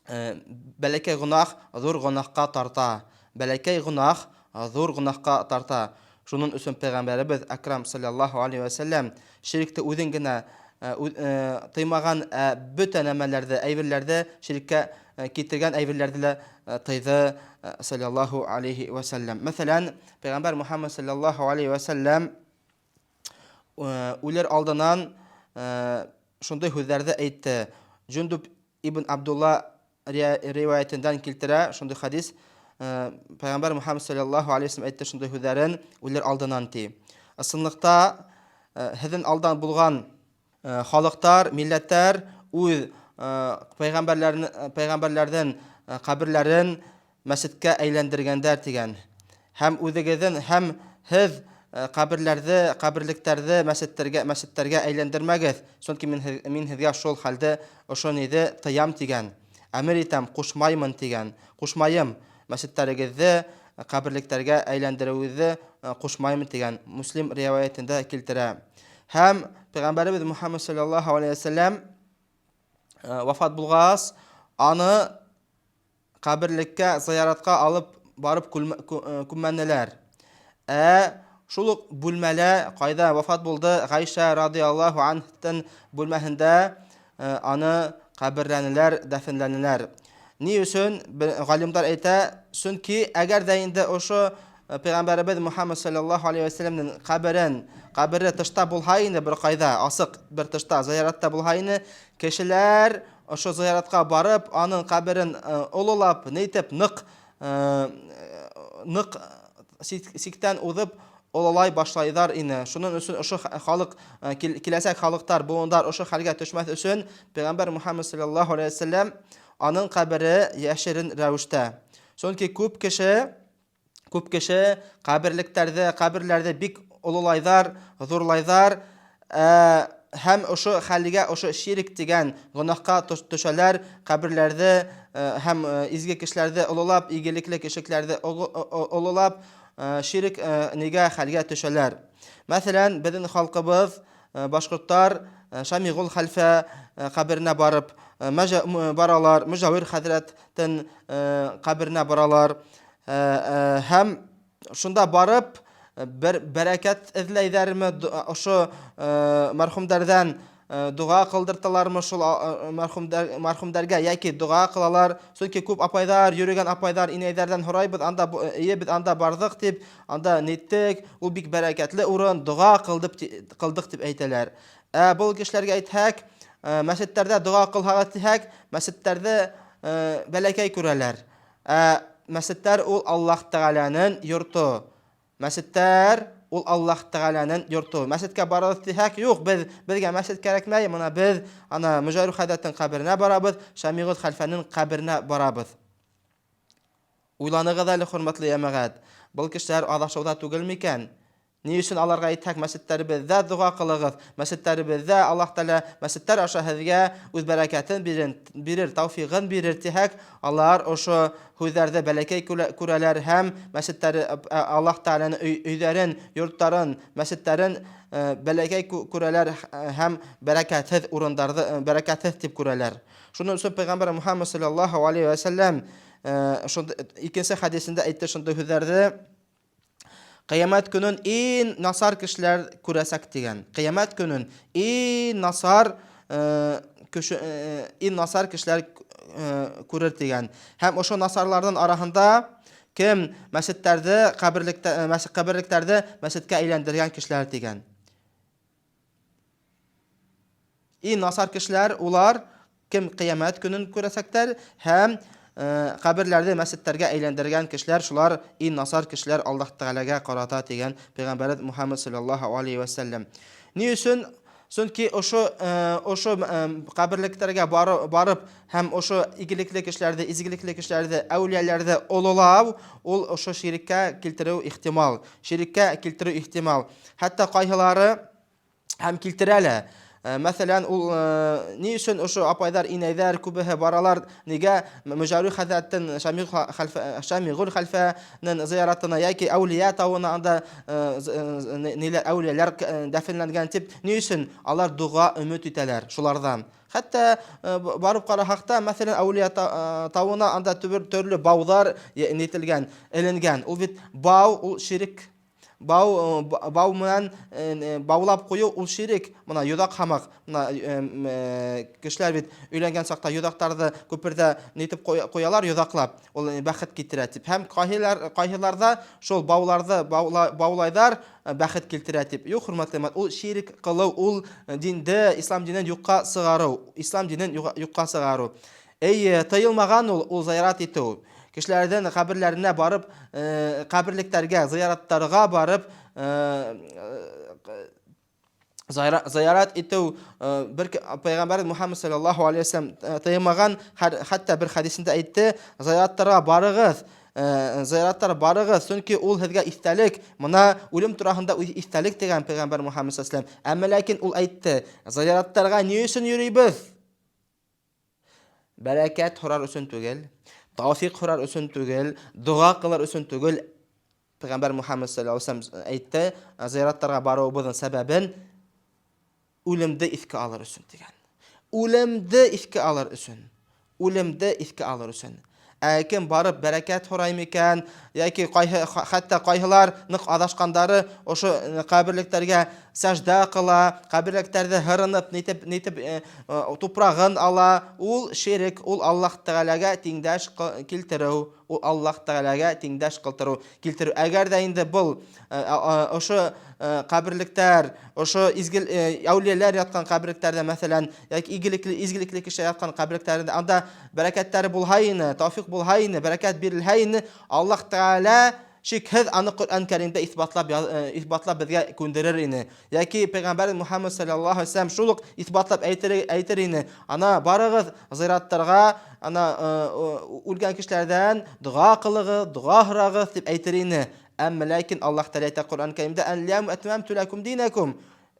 бәләкәй гынаһ зур гынаһка тарта. Бәләкәй гынаһ зур гынаһка тарта. Шуның өчен Пәйгамбәрбез Акрам саллаллаһу алейхи ва сәллям ширкте үзен генә тыймаган бөтен әмәлләрдә, әйберләрдә ширккә китергән әйберләрдә тыйды саллаллаһу алейхи ва сәллям. Мәсәлән, Пәйгамбәр Мухаммад саллаллаһу алейхи ва сәллям үләр алдыннан шундый сүзләрне әйтте. Җундуб ибн Абдулла риваятеннән килтерә шундый хадис. Пәйгамбәр Мухаммад саллаллаһу алейхи ва сәллям әйтте шундый сүзләрен үләр алдыннан ди. Ысынлыкта һеҙҙең алдан булган халыктар, милләттәр үз пәйгамбәрләрнең каберләрен мәсҗидкә әйләндергәндәр дигән. Һәм үзегеҙҙең һәм һеҙ каберлектәрҙе мәсҗиттәргә әйләндермәгеҙ. Чөнки мин һеҙгә шул хәлдә ошо ниҙе тыям дигән. Әмер итәм, кушмаймын дигән. Кушмайым мәсҗиттәрегеҙҙе каберлектәргә әйләндереүҙе кушмаймын дигән. Муслим риваятендә килтерә. Һәм Пәйгамбәрбез Мухаммад саллаллаһу алейхи ва сәллям вафат булгас, аны каберлеккә зияратка алып барып күмәннеләр. Шул ук бүлмәлә, кайда вафат булды, Гайша радиллаһу анһаның бүлмәһендә аны каберләнеләр, дәфенләнеләр. Ни өчен галимдар әйтә? Чөнки әгәр дә инде ошо Пәйгамбәрбез Мухаммад саллаллаһу алейхи ва сәллямның кабере тышта булһа инде, бер кайда, асык бер тышта, зияратта булһа инде, кешеләр ошо зияратка барып, аның каберен олылап, нәйтеп, нык сиктән уҙып ололай башлайҙар ине. Шуның өчен ошо халык, киләсәк халыктар, буындар ошо хәлгә төшмәҫ өчен Пәйгамбәр Мухаммад саллаллаһу алейхи ва сәллям аның кабере яшерен рәвештә. Чөнки күп кеше каберләрҙе бик ололайҙар, зурлайҙар, һәм ошо хәлгә, ошо ширк дигән гынаһка төшәләр, каберләрҙе һәм изге кешеләрҙе ололап, игелекле кешеләрҙе ололап, ширк нигә хәлгә төшәләр. Мәсәлән, безнең халкыбыз, башкорттар, Шамигул хәлфә каберенә барып баралар, Мөҗәвир хәзрәттең каберенә баралар. Һәм шунда барып бер бәрәкәт эзләйҙәрме, ошо мәрхүмдәрдән дуга кылдырталармы шул мәрхүмдәргә, яки дуга кылалар. Чөнки күп апайдар, йөрөгән апайдар, инәйҙәрдән һорайбыз, без анда бардык дип, анда ниттек, ул бик бәрәкәтле урын, дуга кылдык дип әйтәләр. Был кешеләргә әйтһәк, мәсҗиттәрдә дуга кылһагыз дисәк, мәсҗиттәрдә бәләкәй күрәләр. Мәсҗиттәр ул Аллаһ Тәгаләнең йорты. Мәсҗиттәр ул Аллаһ Тәгаләнең йорты. Мәсҗидкә барабыз дисәк, юк, безгә мәсҗид кәрәкмәй, мына без ана Мөҗәвир хәзрәттең каберенә барабыз, Шамигул хәлфәнең каберенә барабыз. Уйланыгыз әле, хөрмәтле җәмәгать, был кешеләр адашуда түгел микән? Ни өчен аларга әйтәк, мәсҗиттәребездә дуга кылыгыз, мәсҗиттәребездә Аллаһ Тәгалә мәсҗиттәр аша һеҙгә үз бәрәкәтен бирер, тауфигын бирер дисәк, алар ошо һүҙҙәрҙе бәләкәй күрәләр һәм мәсҗиттәре, Аллаһ Тәгаләнең өйҙәрен, йорттарын, мәсҗиттәрен бәләкәй күрәләр һәм бәрәкәтһеҙ урындарҙы бәрәкәтһеҙ дип күрәләр. Шуның өчен Пәйгамбәр Мухаммад саллаллаһу алейхи ва сәллям икенче хәдисендә әйтте шундай һүҙҙәрҙе. Кыямәт көнөн иң насар кешеләр күрәсәк дигән. Кыямәт көнөн иң насар кешеләр күрер дигән. Һәм ошо насарларның араһында кем мәсҗиттәрдә, каберлектәрдә мәсҗидкә әйләндергән кешеләр дигән. Иң насар кешеләр улар кем кыямәт көнен күрәсәктәр һәм каберләрне мәсҗедләргә әйләндергән кешеләр, шулар и насар кешеләр Аллаһ Тәгаләгә карата дигән Пәйгамбәрбез Мухаммад саллаллаһу алейхи ва саллям. Ни өчен? Чөнки ошо каберлекләргә барып һәм ошо игелекле кешеләрне, изгелекле кешеләрне, әүлияләрне олылау, ул ошо ширккә килтерү ихтимал. Ширккә килтерү ихтимал. Хәтта кайһылары һәм килтерәләр. Мәсәлән, ул ни өчен ошо апайдар, инәйҙәр күбеһе баралар, нигә Мөҗәүри хәзрәттән Шамигуль хәлфәнең зыяратына яки әүлия тауына анда ниләр әүлияләр дәфенләнгән дип, ни өчен алар дуга өмет итәләр шулардан. Хәтта барып карасак та, мәсәлән, әүлия тауына анда төрле баудар нителгән, эленгән. Ул бит бау, ул ширк. Бау менән баулап кую ул ширк. Мына юдак хамак. Мына кешеләр бит өйләнгән сакта юдактарны күпердә нитеп куялар, юдаклап. Ул бәхет китерә дип. Һәм кайһыларда шул бауларны баулайдар, бәхет китерә дип. Юк, хөрмәтле, ул ширк кылу, ул динде, ислам динен юкка сыгару. Ислам динен юкка сыгару. Тыелмаган ул зиярат итү. Кешеләрдән каберләренә барып, каберлектәргә, зыяраттарга барып, зыярат итү, бер Пәйгамбәр Мухаммад саллаллаһу алейхи ва саллям тыймаган, хәтта бер хадисендә әйтте, зыяраттарга барыгыз, чөнки ул һезгә истәлек, моны үлем турасында истәлек дигән Пәйгамбәр Мухаммад саллаллаһу алейхи ва саллям. Әмма ләкин ул әйтте, зыяраттарга ни өчен йөрибез? Бәрәкәт һорар өчен түгел. Тауфик хурар өчен түгел, дуга кылар өчен түгел. Пәйгамбәр Мухаммад саллаллаһу алейхи ва саллям әйтте, зыяраттарга баруыбызның сәбәбен үлемде искә алыр өчен дигән. Үлемде искә алыр өчен. Үлемде искә алыр өчен. Кем барып бәрәкәт һорай микән, яки хәтта кайһылар нык адашкандары ошо каберлектәргә сәҗдә кыла, каберлектәрдә һырынып, нитеп тупрагын ала, ул ширк, ул Аллаһ Тәгаләгә тиңдәш килтерү, ул Аллаһ Тәгаләгә тиңдәш килтерү. Әгәр дә инде бул ошо каберлектәр, ошо изгил әүлияләр яткан каберлектәрдә, мәсәлән, яки изгилекле кеше яткан каберлектәрдә анда бәрәкәтләре булһайны, тауфик булһайны, бәрәкәт бирелһайны, Аллаһ Тәгалә шикһез аны Коръән Кәримдә исбатлап безгә күндерер ине. Яки Пәйгамбәр Мухаммад саллаллаһу алейхи ва саллям шул ук исбатлап әйтер ине. Ана барыгыз зыяраттарга, ана үлгән кешеләрдән дуга кылыгыз, дуга һорагыз дип әйтер ине. Әмма ләкин Аллаһ Тәгалә әйтә Коръән Кәримдә: "Әл-яум атмамту лакум динакум."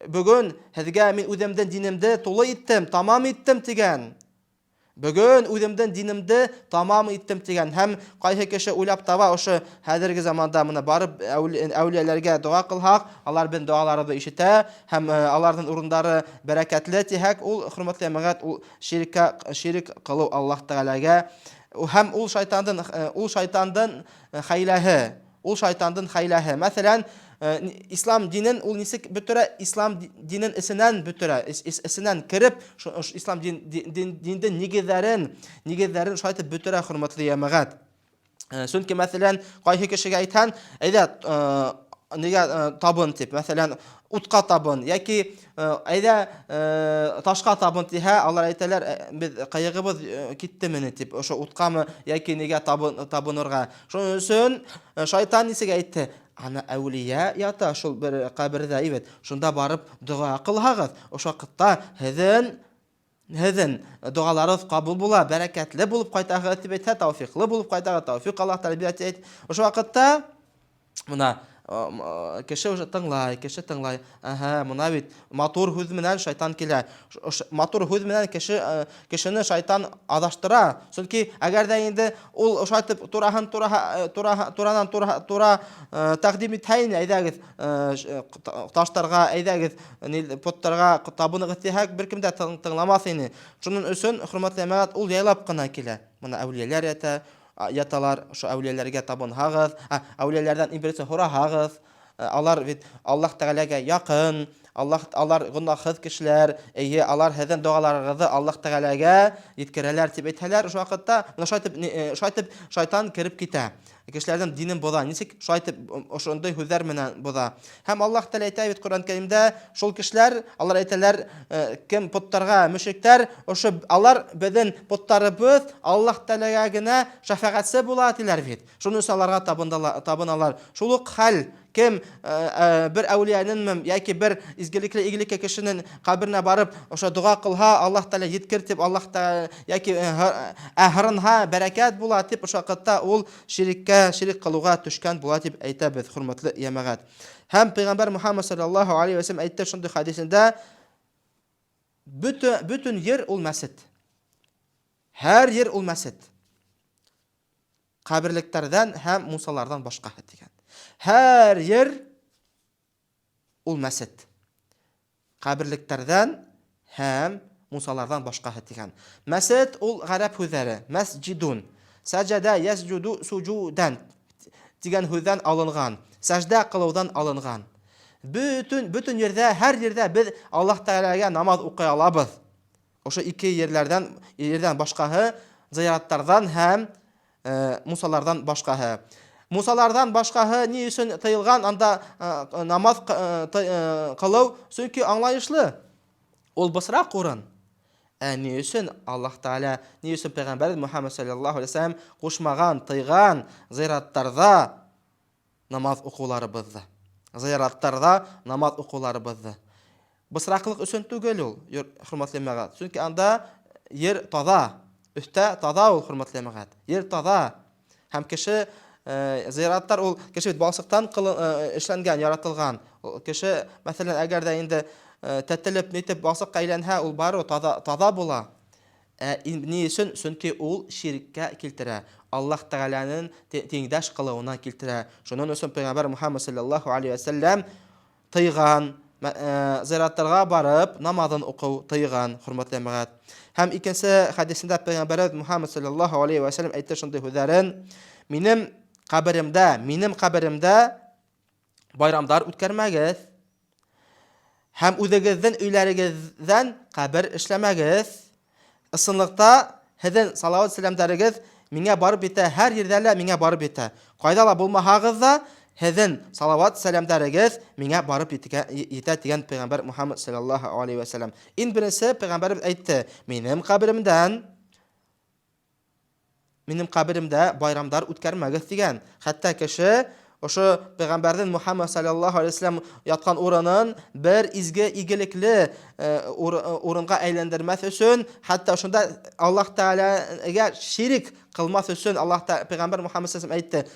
Бүген һезгә мин үземдән динемне тулы иттем, тамам иттем дигән. Бүген үземдән динемне тамам иттем дигән. Һәм кайһы кеше уйлап таба, ошо хәзерге заманда моны барып әүлияләргә дуга кылһак, алар бен дуаларыбызны ишетә, һәм аларның урындары бәрәкәтле тихәк, ул хөрмәтле мәгать, ул ширк кылу Аллаһ Тәгаләгә. Һәм ул шайтандан хәйләһе. Ул шайтандан хәйләһе. Мәсәлән, ислам динен ул нисек бөтерә? Ислам динен исенән бөтерә, исенән кирип, ислам диндән нигезләрен шайтып бөтерә, хөрмәтле ямагат. Чөнки мәсәлән, кайһы кешегә әйтһән, әйдә нигә табын дип, мәсәлән, утка табын, яки әйдә ташка табын диһә, алар әйтәләр, без кайгыбыз киттеме дип, ошо уткамы яки нигә табынырга. Шуның өчен шайтан нисек әйтте? Ана әүлия ята шул бер кабердә, ибет. Шунда барып дуга кылһагыз, ошо вакытта һеҙҙең дугаларығыҙ ҡабул була, бәрәкәтле булып ҡайтаһығыҙ дип әйтһә, тауфиҡлы булып ҡайтаһығыҙ, тауфиҡ Аллаһ Тәгалә әйт. Ошо ваҡытта мына кеше уже тыңлай. Мына бит матур һүҙ менән шайтан килә. Матур һүҙ менән кешене шайтан адаштыра. Чөнки әгәр дә инде ул ошайтып туранан-тура тәҡдим итһә, әйҙәгеҙ таштарға, әйҙәгеҙ поттарға табынығыҙ тиһәк, бер кем дә тыңламаҫ ине. Шуның өсөн, хөрмәтле мәгать, ул яйлап ҡына килә. Мына әүлиәләр яталар, шо әүлиәләргә табынһағыҙ, әүлиәләрҙән берсе һораһағыҙ. Алар бит Аллаһ Тәгаләгә яҡын, алар гонаһһыҙ кешеләр, алар һеҙҙең дуаларығыҙҙы Аллаһ Тәгаләгә еткерәләр дип әйтһәләр, ошо ваҡытта шайтып шайтан кирип китә. кешеләрнең динен боза, ничек шайтып ошондай һүзләр менән боза. Һәм Аллаһ Тәгалә әйтә бит Коръән Кәримдә, шул кешеләр, алар әйтәләр, кем путтарга мөшрикләр, ошо алар безнең путтарыбыз Аллаһ Тәгаләгә генә шафагатьсе була диләр бит. Шуның өчен аларга табыналар. Шул ук хәл кем бер әүлиянын яки бер изгелекле игелекле кешенең каберенә барып, ошо дуга кылһа, Аллаһ Тәгалә җиткертеп, Аллаһ Тәгалә яки әһринһа бәрәкәт була дип, ошо вакытта ул ширик кылуга төшкән була дип әйтәбез, хөрмәтле ямагат. Һәм Пәйгамбәр Мөхәммәд саллаллаһу алейхи ва саллям әйтте шундый хадисендә, бүтән йер ул мәсҗид. Һәр йер ул мәсҗид. Каберлектәрдән һәм мусалардан башка дигән. Һәр йер ул мәсҗид. Каберлектәрдән һәм мусалардан башка дигән. Мәсҗид ул гарәп һүзләре, мәсҗидун. Саҗада ясҗуду суҗудан дигән һүздән алынган. Сәҗдә кылудан алынган. Бүтән йердә, һәр йердә без Аллаһ Тәгаләгә намаз укый алабыз. Ошо ике йердән башкаһы зыяраттардан һәм мусалардан башкаһы. Мусалардан башкаһы ни өчен тыелган, анда намаз кылу чөнки аңлаешлы. Ул бысрак урын. Ни өчен Аллаһ Тәгалә, ни өчен Пәйгамбәр Мөхәммәд саллаллаһу алейхи ва саллям кушмаган, тыйган зыяраттарда намаз укуларыбызды. Зыяраттарда намаз укуларыбызды. Бысраклык өчен түгел ул, хөрмәтле мәгат. Чөнки анда йер таза, өстә таза ул, хөрмәтле мәгат. Йер таза. Һәм кеше зыяраттар ул кеше балсыктан эшләнгән, яратылган. Кеше, мәсәлән, әгәр дә инде тәтелеп нитеп басык әйләнһә, ул бары таза була. Ни өчен? Чөнки ул ширккә килтерә. Аллаһ Тәгаләнең тиңдәш кылуына килтерә. Шуның өчен Пәйгамбәр Мөхәммәд саллаллаһу алейхи ва саллям тыйган, зыяраттарга барып намазын укый тыйган, хөрмәтле мәгат. Һәм икенче хадисендә Пәйгамбәр Мөхәммәд саллаллаһу алейхи ва саллям әйтте шундый һүзләрен: минем каберемдә байрамдар үткәрмәгез. Һәм үзегезнең өйләрегездән кабер эшләмәгез. Ысынлыкта һезнең салават сәламнарыгыз миңа барып итә, һәр yerдә миңа барып итә. Кайда ла булмаһагыз да, һезнең салават сәламнарыгыз миңа барып итә дигән Пәйгамбәр Мөхәммәд саллаллаһу алейхи ва саллям. Ин беренче Пәйгамбәрбез әйтте: минем каберемдә байрамдар үткәрмәгез дигән. Хәтта кеше ошо Пәйгамбәрнең Мөхәммәд саллаллаһу алейхи ва саллям яткан урынын бер изге игелекле урынга әйләндермәс өчен, хәтта шунда Аллаһ Тәгаләгә ширик кылмас өчен Пәйгамбәр Мөхәммәд саллаллаһу алейхи ва саллям әйтте: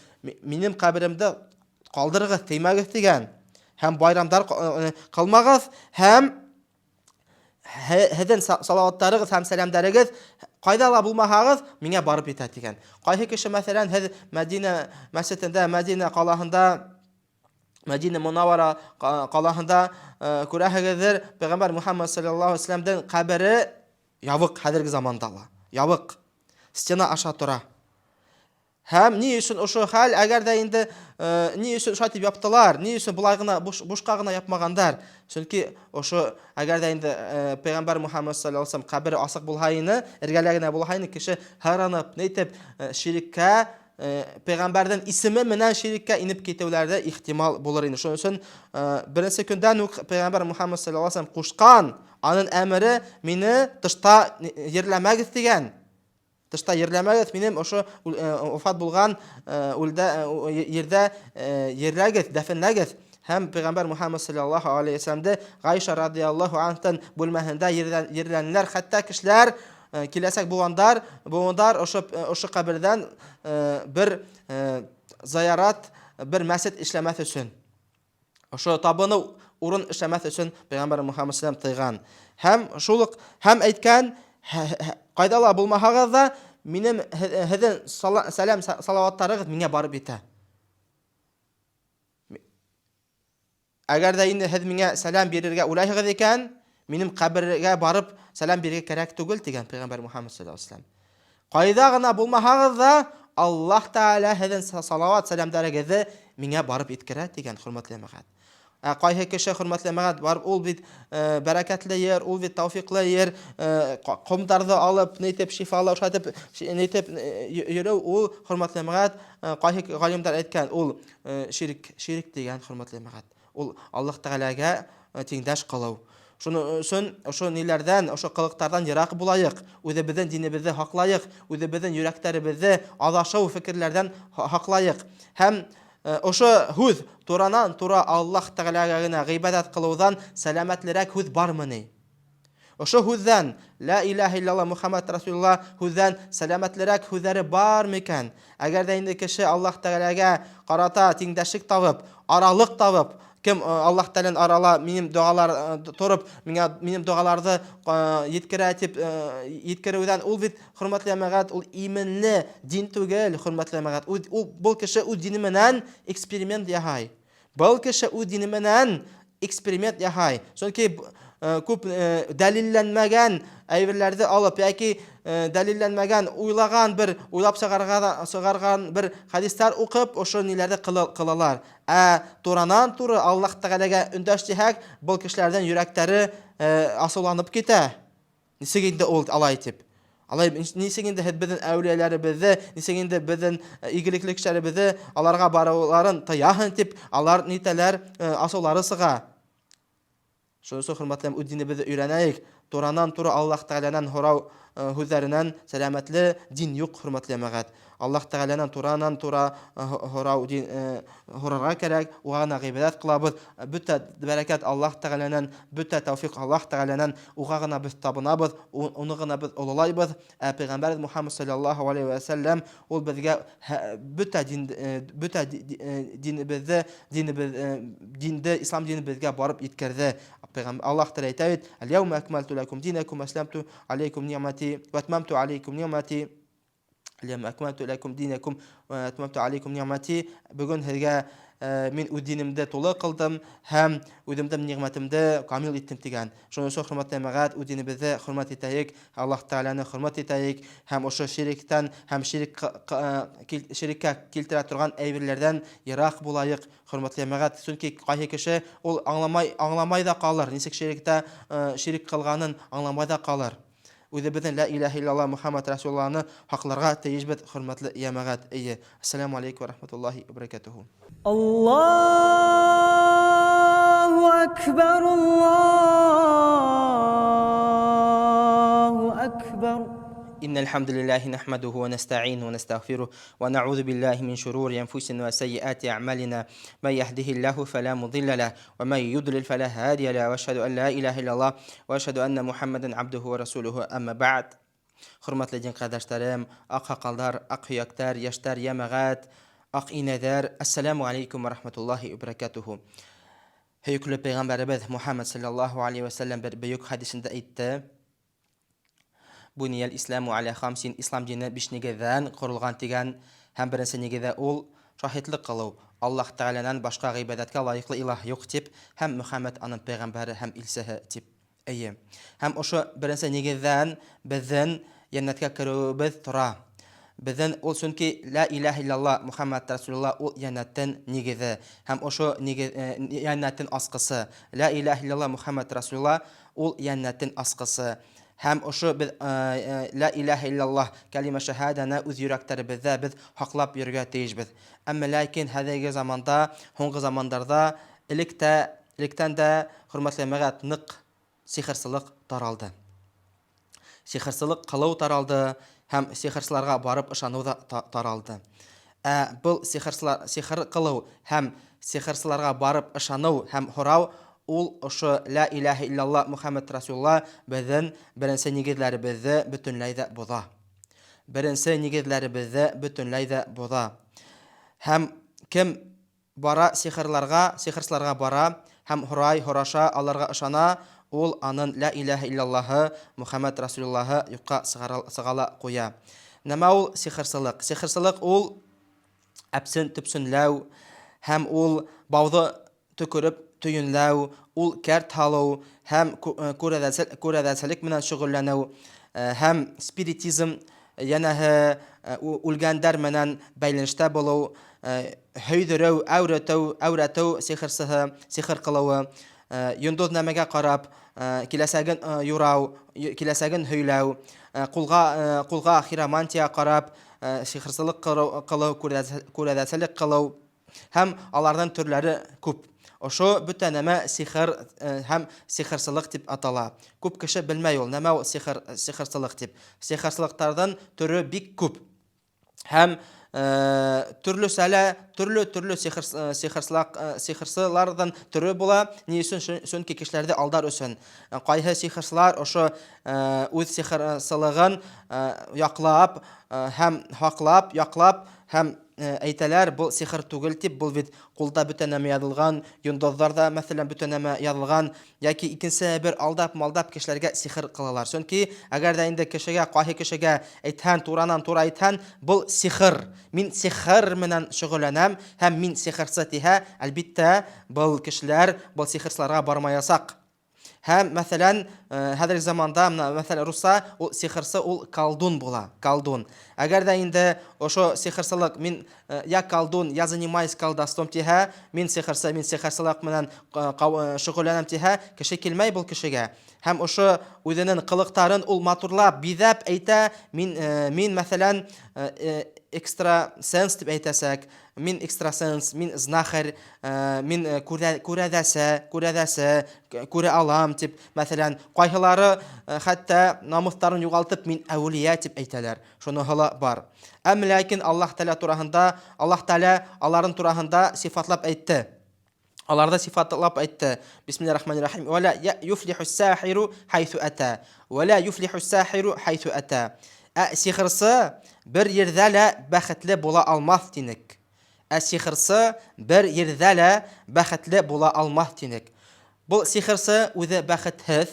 минем каберемдә калдырыгыз, теймәгез дигән. Һәм байрамдар кылмагыз, һәм һезнең салаваттарыгыз һәм сәламнарыгыз кайда ла булмаһагыз миңа барып итә дигән. Кайсы кеше, мәсәлән, һез Мәдинә мәсҗидендә, Мәдинә калаһында, Мәдинә Мунаввара калаһында күрәһегездер, Пәйгамбәр Мөхәммәд саллаллаһу алейхи ва саллямның кабере ябык, хәзерге заманда ла. Ябык. Стена аша тора. Һәм ни өчен ошо хәл, әгәр дә инде ни өчен шайтып яптылар, ни өчен булай гына бушка гына япмагандар? Чөнки ошо әгәр дә инде Пәйгамбәр Мөхәммәд саллаллаһу алейхи ва саллям кабере асык булһайны, эргәләгенә булһайны, кеше харанып, нитеп шириккә, Пәйгамбәрнең исеме менән шириккә инеп китүләрдә ихтимал булыр инде. Шуның өчен беренче көндән үк Пәйгамбәр Мөхәммәд саллаллаһу алейхи ва саллям кушкан, аның әмере: мине тышта йерләмәгез дигән. Тышта йерләмәгез, минем ошо вафат булган йердә йерләгез, дәфенләгез. Һәм Пәйгамбәр Мөхәммәд саллаллаһу алейхи ва саллямды Гайша радиллаһу анһадан бүлмәһендә йерләннәр. Хәтта кешеләр, киләсәк булгандар ошо кабердән бер зыярат, бер мәсҗид эшләмәс өчен, ошо табыну урын эшләмәс өчен Пәйгамбәр Мөхәммәд саллаллаһу алейхи ва саллям тыйган. Һәм әйткән: кайда ла булмаһагыз да, минем һезнең салаваттарыгыз миңа барып итә. Әгәр дә инде һез миңа сәлам бирергә уйлайһыгыз икән, минем кабергә барып сәлам бирергә кирәк түгел дигән Пәйгамбәр Мөхәммәд саллаллаһу алейхи ва саллям. Кайда гына булмаһагыз да, Аллаһ Тәгалә һезнең салават сәламнарыгызны миңа барып иткерә дигән, хөрмәтле мәгат. Кайһы кеше хөрмәтле мәгать бар, ул бит бәрәкәтле йөр, ул бит тауфиклы йөр, комдарны алып, нитеп шифалы ушатып, нитеп йөрү, ул хөрмәтле мәгать кайһы галимдар әйткән, ул ширк дигән хөрмәтле мәгать. Ул Аллаһ Тәгаләгә тиңдәш кылу. Шуны өчен ошо ниләрдән, ошо кылыктардан ерак булайык, үзебезнең динебезне хаклайык, үзебезнең йөрәкләребезне адашау фикерләрдән хаклайык. Һәм ошо һүз туранан-тура Аллаһ Тәгаләгә генә гыйбадат кылудан сәламәтлерәк һүз бармыни? Ошо һүздән ла илаһа илляллаһ Мухаммад Расулуллаһ һүздән сәламәтлерәк һүзләре бар микән? Әгәр дә инде кеше Аллаһ Тәгаләгә карата тиңдәшлек табып, аралык табып, кем Аллаһ Тәгалән арала минем дуалар торып, минем дуаларны yetkерә дип yetkерүдән ул бит хөрмәтле мәгать, ул именле дин түгел, хөрмәтле мәгать. Ул бу кеше үз дине менән эксперимент яһай. Бу кеше үз дине менән эксперимент яһай. Чөнки күп дәлилләнмәгән әйберләрне алып яки дәлилләнмәгән уйлаган бер уйлап чыгарган бер хадислар укып ошо ниләрне кылалар. Туранан-туры Аллаһ Тәгаләгә өндәшләһәк, бу кешеләрдән йөрәкләре асылланып китә. Нисек инде ул алай дип? Алай нисек инде безнең әүлияләребезне, нисек инде безнең игелекле кешеләребезне аларга баруларын таяһын дип, алар нитәләр асыллары сыга. Шунысы хөрмәтле үз динебезне өйрәнәйек. Туранан-туры Аллаһ Тәгаләнән һорау һүзләреннән сәламәтле дин юк, хөрмәтле мәгать. Аллаһ Тәгаләнән туранан-тура һорау дин һорарга кирәк, уга гына гыйбадат кылабыз. Бүтә бәрәкәт Аллаһ Тәгаләнән, бүтә тауфик Аллаһ Тәгаләнән, уга гына без табынабыз, уны гына без улылайбыз. Пәйгамбәр Мухаммад саллаллаһу алейхи ва саллям ул безгә бүтә динде, ислам дине безгә барып yetkерде. Аллаһ Тәгалә әйтә: "Ал-яума акмалту лакум динакум, асламту алейкум ниъмати ва атмамту алейкум ниъмати." Al-yawma akmaltu lakum dinakum wa atmamtu alaykum ni'mati. Бүген һезгә мин үз динемдә тулы кылдым һәм үземдә ниъмәтемдә камил иттем дигән. Шуның өчен хөрмәтле мәгать, үз динебезне хөрмәт итәйек, Аллаһ Тәгаләне хөрмәт итәйек һәм ошо ширктән һәм ширккә килтерә торган әйберләрдән ерак булайык, хөрмәтле мәгать. Чөнки кайһы кеше ул аңламай да калыр, ничек ширктә ширк кылганын аңламай да калыр. Үзебезнең ла илаһа илляллаһ Мухаммад Расулуллаһны хакларга тиешбез, хөрмәтле ямагат. Ассаламу алейкум ва рахматуллаһи ва баракатуху. Аллаһу акбар, Аллаһу акбар. إن الحمد لله نحمده ونستعينه ونستغفره ونعوذ بالله من شرور أنفسنا وسيئات أعمالنا من يهده الله فلا مضل له ومن يضلل فلا هادي له وأشهد أن لا إله إلا الله وأشهد أن محمدا عبده ورسوله أما بعد Hürmetli din kardeşlerim, ak hakallar, ak hüyaklar, yaşlar, yamagat, ak ineder. Esselamu aleyküm ve rahmetullahi ve berekatuhu. Hüyüklü Peygamberimiz Muhammed sallallahu aleyhi ve sellem bir büyük hadisinde aytdı. Buniyel İslamu ala khamsin, İslam dini 5 negizden kurulgan degan, hem birinci negizde ol şahitlik kılıb. Allah Teala'nın başka gıybadetke layıklı ilah yok dip, hem Muhammed anın peygamberi hem ilsihi dip. Hem oşu birinci negizden bizden cennetka kiribimiz tura. Bizden olsun ki la ilahe illallah Muhammed Resulullah o cennetin negizi. Hem oşu cennetin askısı. La ilahe illallah Muhammed Resulullah o cennetin askısı. Hem oşu biz la ilahe illallah kelime şehadene öz yüreklerimizde biz haklap yürüge teyijbiz. Ama lakin hadegi zamanda, hongi zamanlarda ilikten de hürmetli megat nık sihirsılık taraldı. Sihirsılık kılığı taraldı, hem sihirslarga barıp ışanığı da taraldı. Bu sihir kılığı hem sihirslarga barıp ışanığı hem horav ol oşu la ilahe illallah Muhammed Resulullah bizden birinci negizlerimizi bütünleyde boza. Birinci negizlerimizi bütünleyde boza. Hem kim bara sihirslarga bara hem horay horaşa alarga ışana ol anın la ilahe illallahı Muhammed Resulullah'ı yuqa sığala koya. Nima ol sihirsılık? Sihirsılık ol əpsin tüpsünləv, hem ol bağdı tükürüp tüyünləv, ol kert halau, hem körədəsəlik minən şüğüllənəv, hem spiritizm, yanəhi ulgəndər minən bəylinişdə bolu, höйдерәү, әүрәтәү сихырсыһы, сихыр кылуы, йондоз нәмәгә карап, киләсәген юрау, киләсәген һөйләү, кулга хиромантия карап, сихырсылык кылу, күрәҙәселек кылу һәм аларның төрләре күп. Ошо бөтә нәмә сихыр һәм сихырсылык дип атала. Күп кеше белмәй ул нәмә ул сихырсылык дип. Сихырсылыктардан төрө бик күп. Һәм төрле сихырсылардан төрө була. Ни өчен? Чөнки кешеләрне алдар өчен. Кайһы сихырсылар ошо үз сихырсылыгын яклап һәм хаклап, яклап һәм әйтәләр, бу сихыр түгел дип, бу бит кулда бөтә нәмә язылган, йондозларда мәсәлән бөтә нәмә язылган, яки икенче бер алдап кешеләргә сихыр кылалар. Чөнки әгәр дә инде кешегә, кайһы кешегә әйтһәң, туранан-тура әйтһәң, бу сихыр, мин сихыр менән шөгыльләнәм һәм мин сихырсы тиһә, әлбиттә, бу кешеләр бу сихырсыларга бармаясак. Һәм мәсәлән, хәзерге заманда, мәсәлән, русса ул сихырсы ул колдун була, колдун. Әгәр дә инде ошо сихырсылык, мин я колдун, я занимаюсь колдовством тиһә, мин сихырсылык менән шөгыльләнәм тиһә, кеше килмәй бул кешегә. Һәм ошо үзенең кылыктарын ул матурлап, биҙәп әйтә, мин мәсәлән, экстрасенс дип әйтәсәк, мин экстрасенс, мин знахарь, мин күрәҙәсе, күрә алам дип, мәсәлән, кайһылары хәтта намыҫтарын юғалтып, мин әүлия дип әйтәләр. Шуныһы бар. Әмма ләкин Аллаһ Тәгалә тураһында, Аллаһ Тәгалә аларын тураһында сифатлап әйтте. Аларда сифатлап әйтте. Бисмиллаһир-рахманир-рахим. Ва ла юфлиху ас-сахиру хайсу ата. Ва ла юфлиху ас-сахиру хайсу ата. Сихырсы бер ердә лә бәхетле була алмаҫ тинек. Сихырсы бер ердә лә бәхетле була алмаҫ тинек. Бу сихырсы үзе бәхетһеҙ.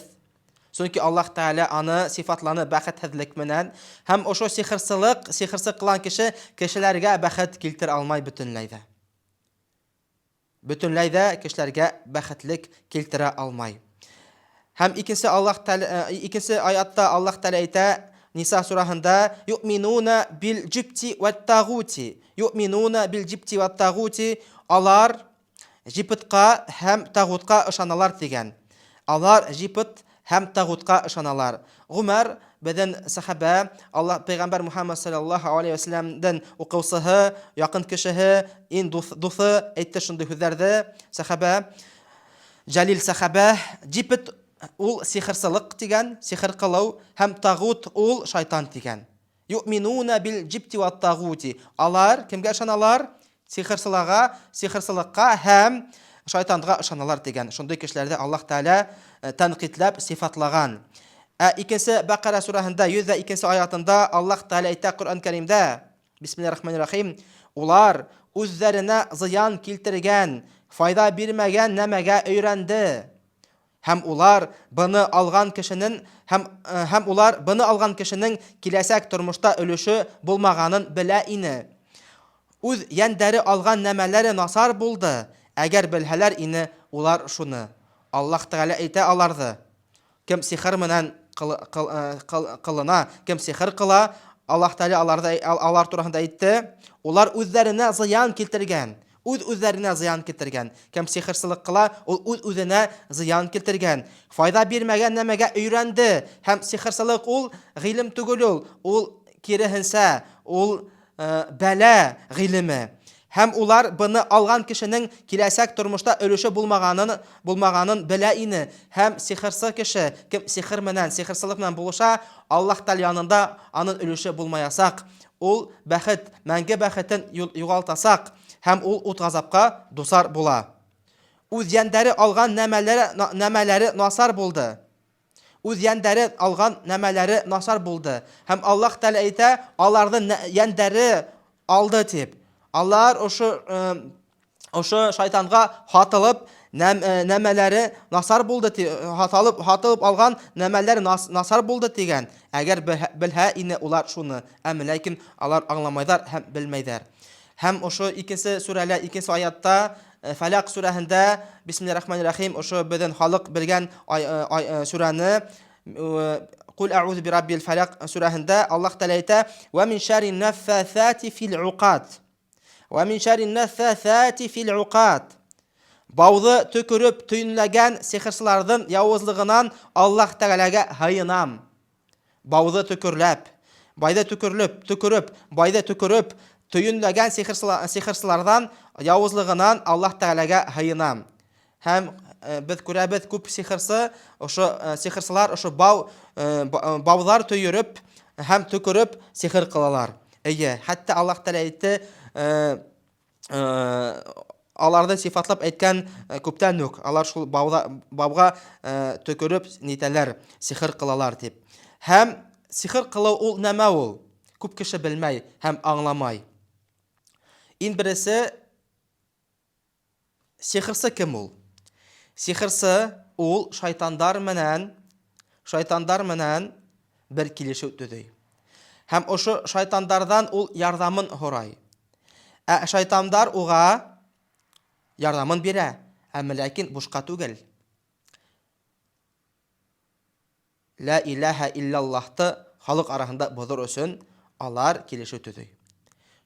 Чөнки Аллаһ Тәгалә аны сифатланы бәхетһеҙлек менән, һәм ошо сихырсы кылган кешеләргә бәхет килтерә алмай бөтөнләй дә кешеләргә бәхетлек килтерә алмай. Һәм икенче аятта Аллаһ Тәгалә әйтә, Ниса сураһында, юъминуна бил җибти ват тагути. Юъминуна бил җибти ват тагути. Алар җибтка һәм тагутка ышаналар дигән. Алар җибт һәм тагутка ышаналар. Гумар бедән сахаба, Аллаһ пәйгамбәр Мухаммад саллаллаһу алейхи ва саллямдан укыусыһы, якын кешеһе, ин дусы әйтте шундый һүзләрне. Сахаба, җәлил сахаба, җибт ул сихырсылык дигән, сихыр кылу, һәм тагут ул шайтан дигән. Юъминуна бил җибти ват тагути. Алар кемгә ышаналар? Сихырсылыкка һәм шайтанга ышаналар дигән. Шундый кешеләрдә Аллаһ Тәгалә тәнкыйтьләп сифатлаган. Икенче Бакара сураһында 102 аятында Аллаһ Тәгалә әйтә Коръән Кәримдә, Бисмиллаһир-рахманир-рахим, улар үзләренә зыян килтергән, файда бирмәгән нәмәгә өйрәнде. Һәм улар быны алган кешенең киләсәк тормышта өлеше булмаганын белә ине. Үз яндәре алган нәмәләре насар булды. Әгәр белһәләр ине улар шуны. Аллаһ Тәгалә әйтә аларны. Кем сихыр менән кылына, кем сихыр кыла, Аллаһ Тәгалә алар турында әйтте. Улар үзләренә зыян килтергән. Үз-үзләренә зыян килтергән. Кем сихырсылык кыла, ул үз-үзенә зыян килтергән. Файда бирмәгән нәмәгә өйрәнде. Һәм сихырсылык ул гыйлем түгел, ул киреһенчә, ул бәла гыйлеме. Һәм улар быны алган кешенең киләсәк тормышта өлеше булмаганын белә ине. Һәм сихырсы кеше, кем сихыр менән, сихырсылык менән булыша, Аллаһ Тәгалә янында аның өлеше булмаясак, ул бәхет, мәңге бәхетен югалтасак, һәм ул ут газапка дусар була. Үз яндәре алган нәмәләре насар булды. Үз яндәре алган нәмәләре насар булды. Һәм Аллаһ Тәгалә әйтә, аларның яндәре алды дип. Алар ошо шайтанга хатылып нәмәләре насар булды дип, хатылып алган нәмәләре насар булды дигән. Әгәр белһә ине улар шуны, әмма ләкин алар аңламайдар һәм белмәйдәр. Һәм ошо икенче сүрәлә, икенче аятта, Фалак сүрәһендә, Бисмиллаһир-рахманир-рахим, ошо безнең халык белгән сүрәне, Кул аъузу би раббил фалак сүрәһендә Аллаһ Тәгалә әйтә: "Ва мин шарри наффаthati фил уқат. Ва мин шарри наффаthati фил уқад. Бауды төкөрүп түйінләгән сихырсылардан явызлыгынан Аллаһ Тәгаләгә һыйынам. Бауды төкөрләп, төкөрүп, байды төкөрүп түйінләгән сихырсылардан явызлыгынан Аллаһ Тәгаләгә һыйынам. Һәм без күрәбез күп сихырсылар ошо баулар төйөрүп һәм төкөрүп сихыр кылалар. Хәтта Аллаһ Тәгалә әйтте, аларды сифатлап әйткән күптән үк. Алар шул бауга төкөрүп нитәләр, сихыр кылалар дип. Һәм сихыр кылу ул нәмә ул? Күп кеше белмәй һәм аңламай. Иң беренче сихырсы кем ул? Сихырсы ул шайтандар менән бер килешү төзей. Һәм ошо шайтандардан ул ярдәмен һорай. Шайтандар уга ярдәмен бирә, ләкин бушка түгел. Ла илаха иллаллахты халык арасында бозор өчен алар килешү төзей.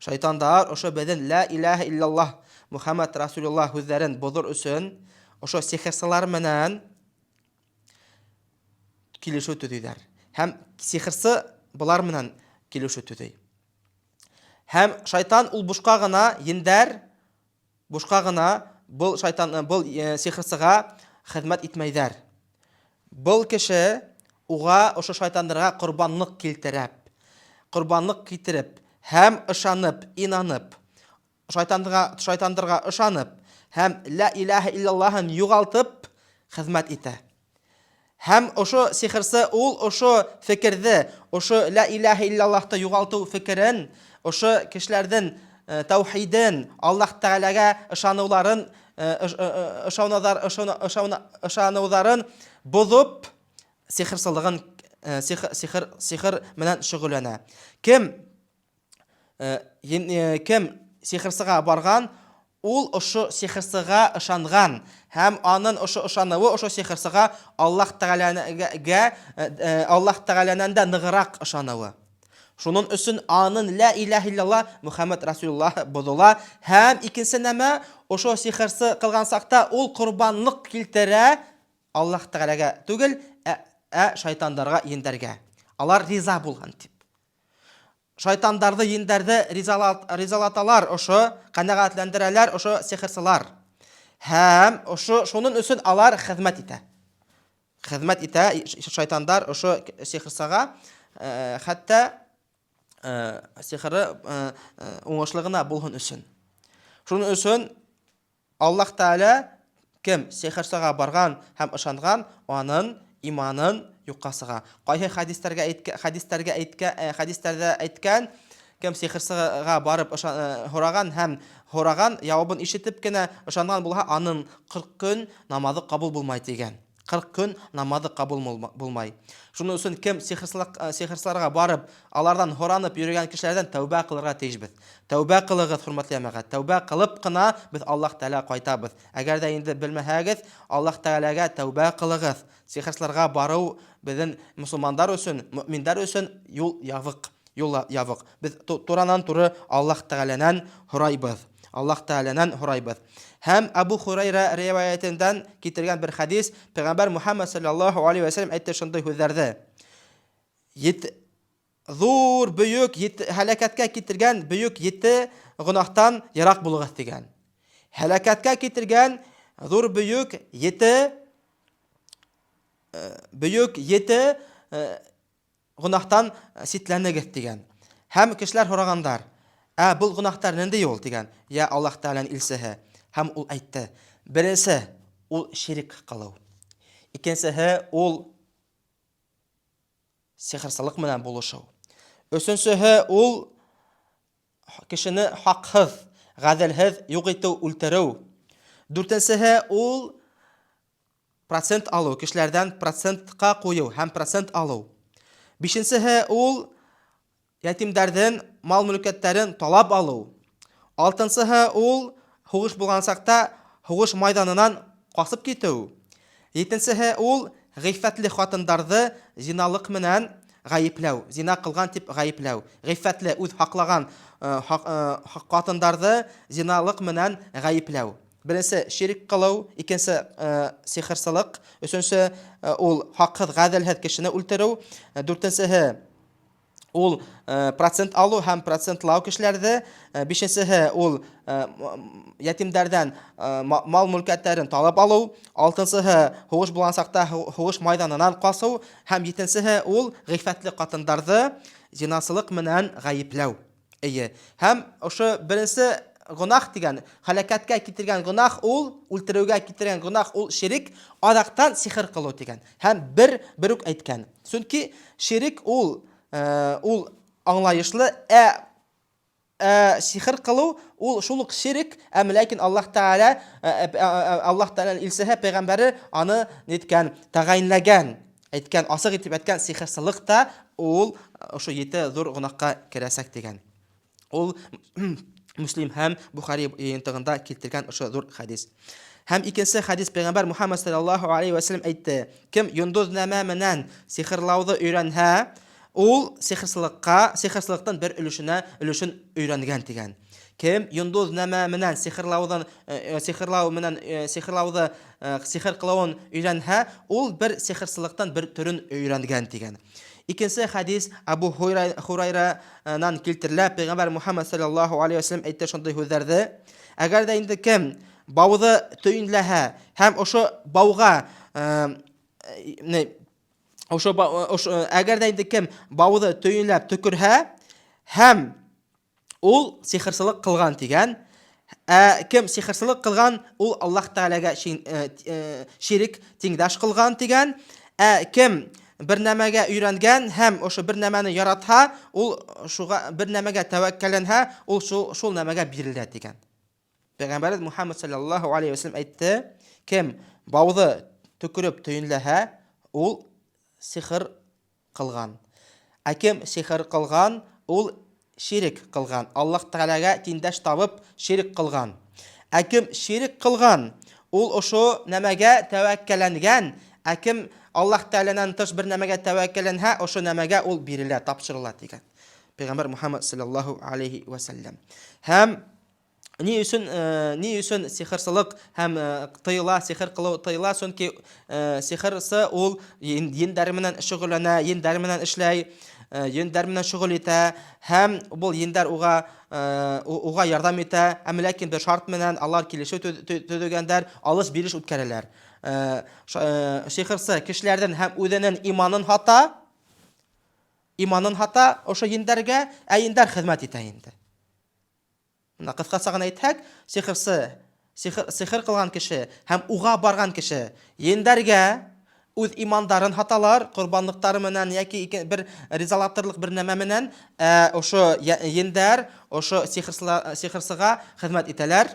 Шайтандар ошо безнең ла илаха иллаллах Мухаммад Расулуллах сүзләрен бозор өчен ошо сихырсылар менән килешү төзейләр. Һәм сихырсы булар менән килешү төзей. Һәм шайтан ул бушка гына бул сихырсыга хезмәт итмәйдәр. Бул кеше уга ошо шайтандарга курбанлык китереп, һәм ышанып, инанып, шайтандарга ышанып, һәм ла илаха иллаллахын югалтып хезмәт итә. Һәм ошо сихырсы ул ошо фикерде, ошо ла илаха иллаллахты югалту фикерен, ошо кешеләрдән таухиден, Аллаһ Тәгаләгә ышануларын бозып, сихыр менән шөгыльләнә. Кем сихырсыга барган, ул ошо сихырсыга ышанган, һәм аның ошо ышануы ошо сихырсыга Аллаһ Тәгаләнән дә ныгырак ышануы. Шунын өчен аның ла илаха иллаллах Мухаммад Расулуллах бозыла, һәм икенче нәмә ошо сихырсы кылган сакта ул курбанлык килтерә Аллаһ Тәгаләгә түгел, шайтандарга ендәргә. Алар риза булган дип. Шайтандарды ендәрде ризалаталар, ошо канәгатьләндерәләр ошо сихырсылар. Һәм шунын өчен алар хезмәт итә. Хезмәт итә шайтандар ошо сихырсыга, хәтта сихыры уңышлыгына булган өчен. Шуның өчен Аллаһ Тәгалә кем сихырсыга барган һәм ышанган, аның иманын юккасыга. Кайһы хадисләрдә әйткән, кем сихырсыга барып һораган һәм һораган җавабын ишетеп кенә ышанган булса, аның 40 көн намазы кабул булмай дигән. 40 көн намазы кабул булмай. Шуның өчен кем сихырсыларга барып, алардан хоранып йөргән кешеләрдән тәүбә кылырга тиешбез. Тәүбә кылыгыз, хөрмәтле әмәгать. Тәүбә кылып кына без Аллаһ Тәгалә кайтабыз. Әгәр дә инде белмәһәгез, Аллаһ Тәгаләгә тәүбә кылыгыз. Сихырсыларга бару безнең мусулмандар өчен, мөэминнәр өчен юл ябык. Без туранан-туры Аллаһ Тәгаләнән һорайбыз. Һәм Абу Хурайра риваятеннән китергән бер хадис, Пәйгамбәр Мухаммад саллаллаһу алейхи ва саллям әйтте шундый сүзләрдә. Зур бөек һәлакәткә китергән бөек 7 гынахтан ярак булыгыз дигән. Һәлакәткә китергән зур бөек 7 гынахтан ситләнегез дигән. Һәм кешеләр һорагандар: "Бу гынахтар нинди ул?" дигән. Я Аллаһ Тәгаләнең илсеһе. Һәм ул әйтте: "Беренче ул ширик кылу. Икенчесе ул сихырсылык менән булышу. Өченчесе ул кешене хаксыз, гаделһез юк итү, үлтерү. Дүртенчесе ул процент алу, кешеләрдән процентка кую һәм процент алу. Бишенчесе ул ятимдәрдән мал-мөлкәтләрен талап алу. Алтынчысы ул хугыш булган сакта хугыш майданынан касып китү. Җиденчесе ул гыйффәтле хатындарды зиналык менән гаепләү, зина кылган дип гаепләү, гыйффәтле үз хаклаган хатындарды зиналык менән гаепләү. Беренче ширк кылу, икенче сихырсылык, өченче ул хаксыз гаделһез кешене үлтерү, дүртенчеһе ул процент алу һәм процентлау кешеләрде, бишенчеһе ул ятимдәрдән мал-мөлкәтләрен талап алу, алтынчыһы хугыш булган сакта хугыш майданынан касу һәм җиденчеһе ул гыйффәтле катындарды зинасылык менән гаепләү. Һәм ошо беренче гунах дигән, халакәткә китергән гунах ул, үлтерүгә китергән гунах ул ширк, адактан сихыр кылу дигән. Һәм бер үк әйткән. Чөнки ширк ул аңлаешлы, сихыр кылу ул шул ук ширк, ләкин Аллаһ Тәгалә илсәһе пәйгамбәре аны ниткән, тәгаенләгән, әйткән, асык итеп әйткән сихырсылык та ул ошо 7 зур гунахка керәсәк дигән. Ул Муслим һәм Бухари йынтыгында килтергән ошо зур хадис. Һәм икенче хадис пәйгамбәр Мухаммад саллаллаһу алейхи ва саллям әйтте: кем йондыз нәмә менән сихырлауды өйрәнһә, ул сихырсылыктан бер өлешен өйрәнгән дигән. Кем йондыз нәмә менән сихыр кылуын өйрәнһә, ул бер сихырсылыктан бер төрен өйрәнгән дигән. Икенче хадис Абу Хурайранан килтерелә, пәйгамбәр Мухаммад саллаллаһу алейхи ва саллям әйтте шундый сүзләрне: әгәр дә инде кем бауды төйенләһә һәм ошо бауга әгәр дә инде кем бауды төйенләп төкерһә, һәм ул сихырсылык кылган дигән. Кем сихырсылык кылган, ул Аллаһ Тәгаләгә ширк тиңдәш кылган дигән. Кем бер нәмәгә өйрәнгән һәм ошо бер нәмәне яратһа, ул шуга бер нәмәгә тәвәккәлләнһә, ул шул нәмәгә бирелә дигән. Пәйгамбәр Мухаммад саллаллаһу алейхи ва саллям әйтте: кем бауды төкереп төйенләһә, ул сихыр кылган. Кем сихыр кылган, ул ширк кылган. Аллаһ Тәгаләгә тиңдәш табып ширк кылган. Кем ширк кылган, ул ошо нәмәгә тәвәккәлләнгән. Кем Аллаһ Тәгаләнән тыш бер нәмәгә тәвәккәлләнһә, ошо нәмәгә ул бирелә, тапшырыла дигән. Пәйгамбәр Мухаммад саллаллаһу алейхи ва саллям. Һәм ни өчен сихырсылык һәм тыйыла, сихыр кылу тыйыла? Чөнки сихырсы ул йендәр менән шөгыльләнә, йендәр менән эшләй, йендәр менән шөгыль итә, һәм бу йендәр уга ярдәм итә, ләкин бер шарт менән алар килешү төзегәндәр, алыш-бириш үткәрәләр. Сихырсы кешеләрдән һәм үзенең иманын хата ошо йендәргә, йендәр хезмәт итә инде. Кыскасы гына әйтсәк, сихыр кылган кеше һәм уга барган кеше йендәргә үз имандарын хаталар, курбанлыктары менән яки бер ризалатырлык бер нәмә менән ошо йендәр, ошо сихырсыга хезмәт итәләр,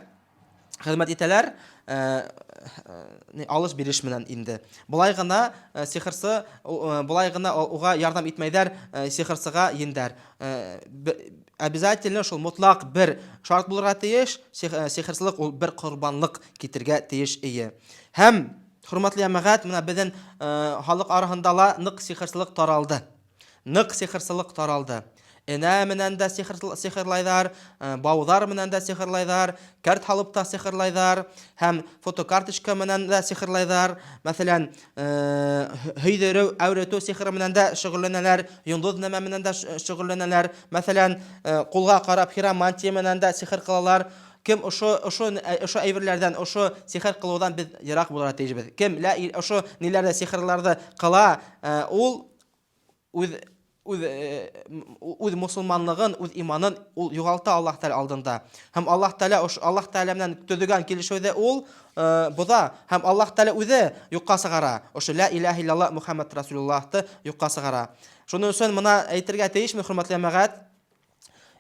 алыш-бириш менән инде. Булай гына сихырсы, булай гына уга ярдәм итмәйдәр сихырсыга йендәр. Обязательно шул мутлак бер шарт булырга тиеш, сихырсылык ул бер курбанлык китергә тиеш ие. Һәм хөрмәтле җәмәгать, менә безнең халык арасында нык сихырсылык таралды. Энә менән дә сихырлайдар, баудар менән дә сихырлайдар, карт халып та сихырлайдар, һәм фотокарточка менән дә сихырлайдар. Мәсәлән, һөйдерү, әүрәтү сихыры менән дә шөгыльләнәләр, йондыз нәмә менән дә шөгыльләнәләр. Мәсәлән, кулга карап хиромантия менән дә сихыр кылалар. Кем ошо әйберләрдән, ошо сихыр кылудан без ярак булырга тиешбез. Кем ошо ниләрдә сихырларда кыла, ул үз мусулманлыгын, үз иманын ул югалта Аллаһ Тәгалә алдында. Һәм Аллаһ Тәгалә менән төзегән килешүдә ул буда, һәм Аллаһ Тәгалә үзе юкка сыгара. Ошо ла илаһа иллаллаһ Мухаммад Расулуллаһты юкка сыгара. Шуның өчен моны әйтергә тиешме, хөрмәтле җәмәгать?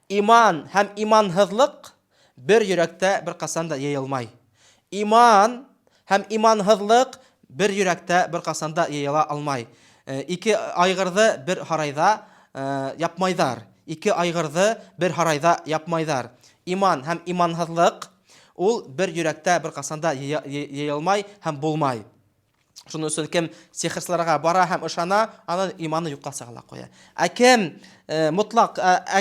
Иман һәм иманһызлык бер йөрәктә бер касан да яйылмай. Иман һәм иманһызлык бер йөрәктә бер касан да яйыла алмай. Ике айгырды бер харайда япмайдар. Ике айгырды бер харайда япмайдар. Иман һәм иманһызлык ул бер йөрәктә бер касан да яйылмай һәм булмай. Шуның өчен кем сихерчыларга бара һәм ышана, аның иманы юкка сыгыла куя. Ә кем мотлак,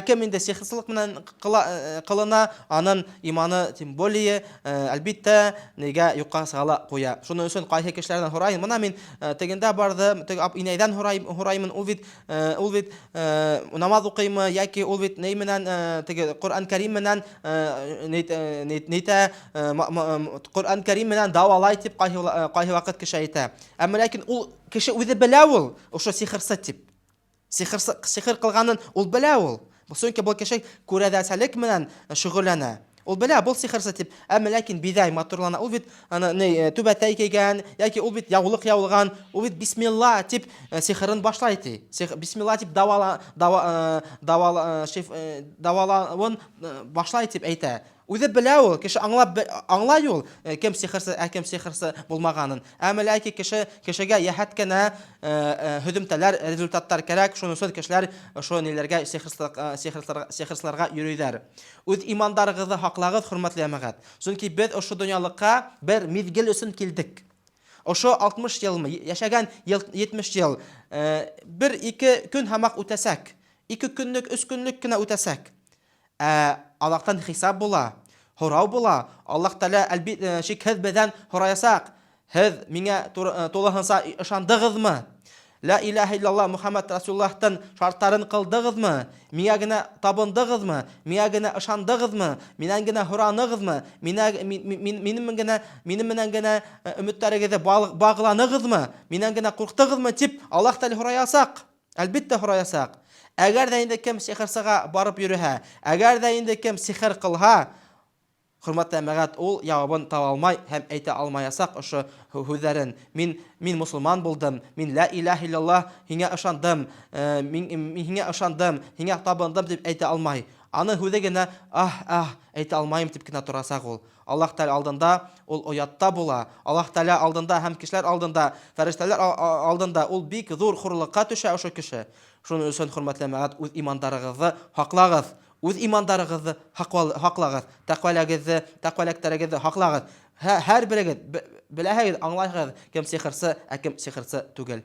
кем инде сихерчылык менән кылына, аның иманы тем более әлбиттә нигә юкка сыгыла куя. Шуның өчен кайсы кешеләрдән һорайм, менә мин тегендә барды, теге инәйдән һораймын, ул бит намаз укыймы яки ул бит ней менән теге Коръән Кәрим менән нитә Коръән Кәрим менән давалай дип кайсы вакыт кеше әйтә. Әмма ләкин ул кеше үзе белә ул, ошо сихерчы дип. Сихер кылганын ул белә ул. Чөнки бу кеше күрәдәселек менән шөгыльләнә. Ул белә бу сихерчы дип. Әмма ләкин бидәй матурлана. Ул бит аны түбәтәй кигән, яки ул бит яулык яулган, ул бит бисмилла дип сихерен башлай ди. Бисмилла дип давалавын башлай дип әйтә. Үзе белә ул, кеше аңлай ул, кем сихерчы, кем сихерчы булмаганын. Әмма ләкин кешегә яһәт кенә һөҗүмтәләр, результаттар кирәк, шуның өчен кешеләр ошо ниләргә сихерчыларга йөриләр. Үз имандарыгызны хаклагыз, хөрмәтле әмәгать. Чөнки без ошо дөньялыкка бер мизгел өчен килдек. Ошо 60 елмы, яшәгән 70 ел, 1-2 көн һәмәк үтәсәк, 2 көнлек, 3 көнлек кенә үтәсәк, Аллаһтан хисап була, һорау була. Аллаһ Тәала әлбит шикһез бездән һораясак. Һез миңа тулыһынча ышандыгызмы? Ла илаһа иллаллаһ Мухаммад Расулуллаһтан шартларын кылдыгызмы? Миңа гына табындыгызмы? Миңа гына ышандыгызмы? Миннән гына һораныгызмы? Минем менән гына өметтәрегезне багланыгызмы? Миннән гына курктыгызмы дип Аллаһ Тәала һораясак. Әлбиттә һораясак. Әгәр дә инде кем сихерчыга барып йөрүһә, әгәр дә инде кем сихер кылһа, хөрмәтле әмәгать, ул җавабын таба алмай һәм әйтә алмаясак ошо һүзләрен. Мин мусулман булдым, мин ла илаһа иллаллаһ һиңа ышандым, һиңа ышандым, һиңа табындым дип әйтә алмай. Аны һүзе генә әйтә алмайм дип кенә торасак ул. Аллаһ Тәала алдында ул оятта була. Аллаһ Тәала алдында һәм кешеләр алдында, фәрештәләр алдында ул бик зур хурлыкка төшә ошо кеше. Шуның өчен хөрмәтле әмәгать, үз имандарыгызны хаклагыз. Үз имандарыгызны хаклагыз. Тәкъвалыктарыгызны хаклагыз. Һәр берегез беләһегез, аңлайсыз, кем сихерчы, кем сихерчы түгел.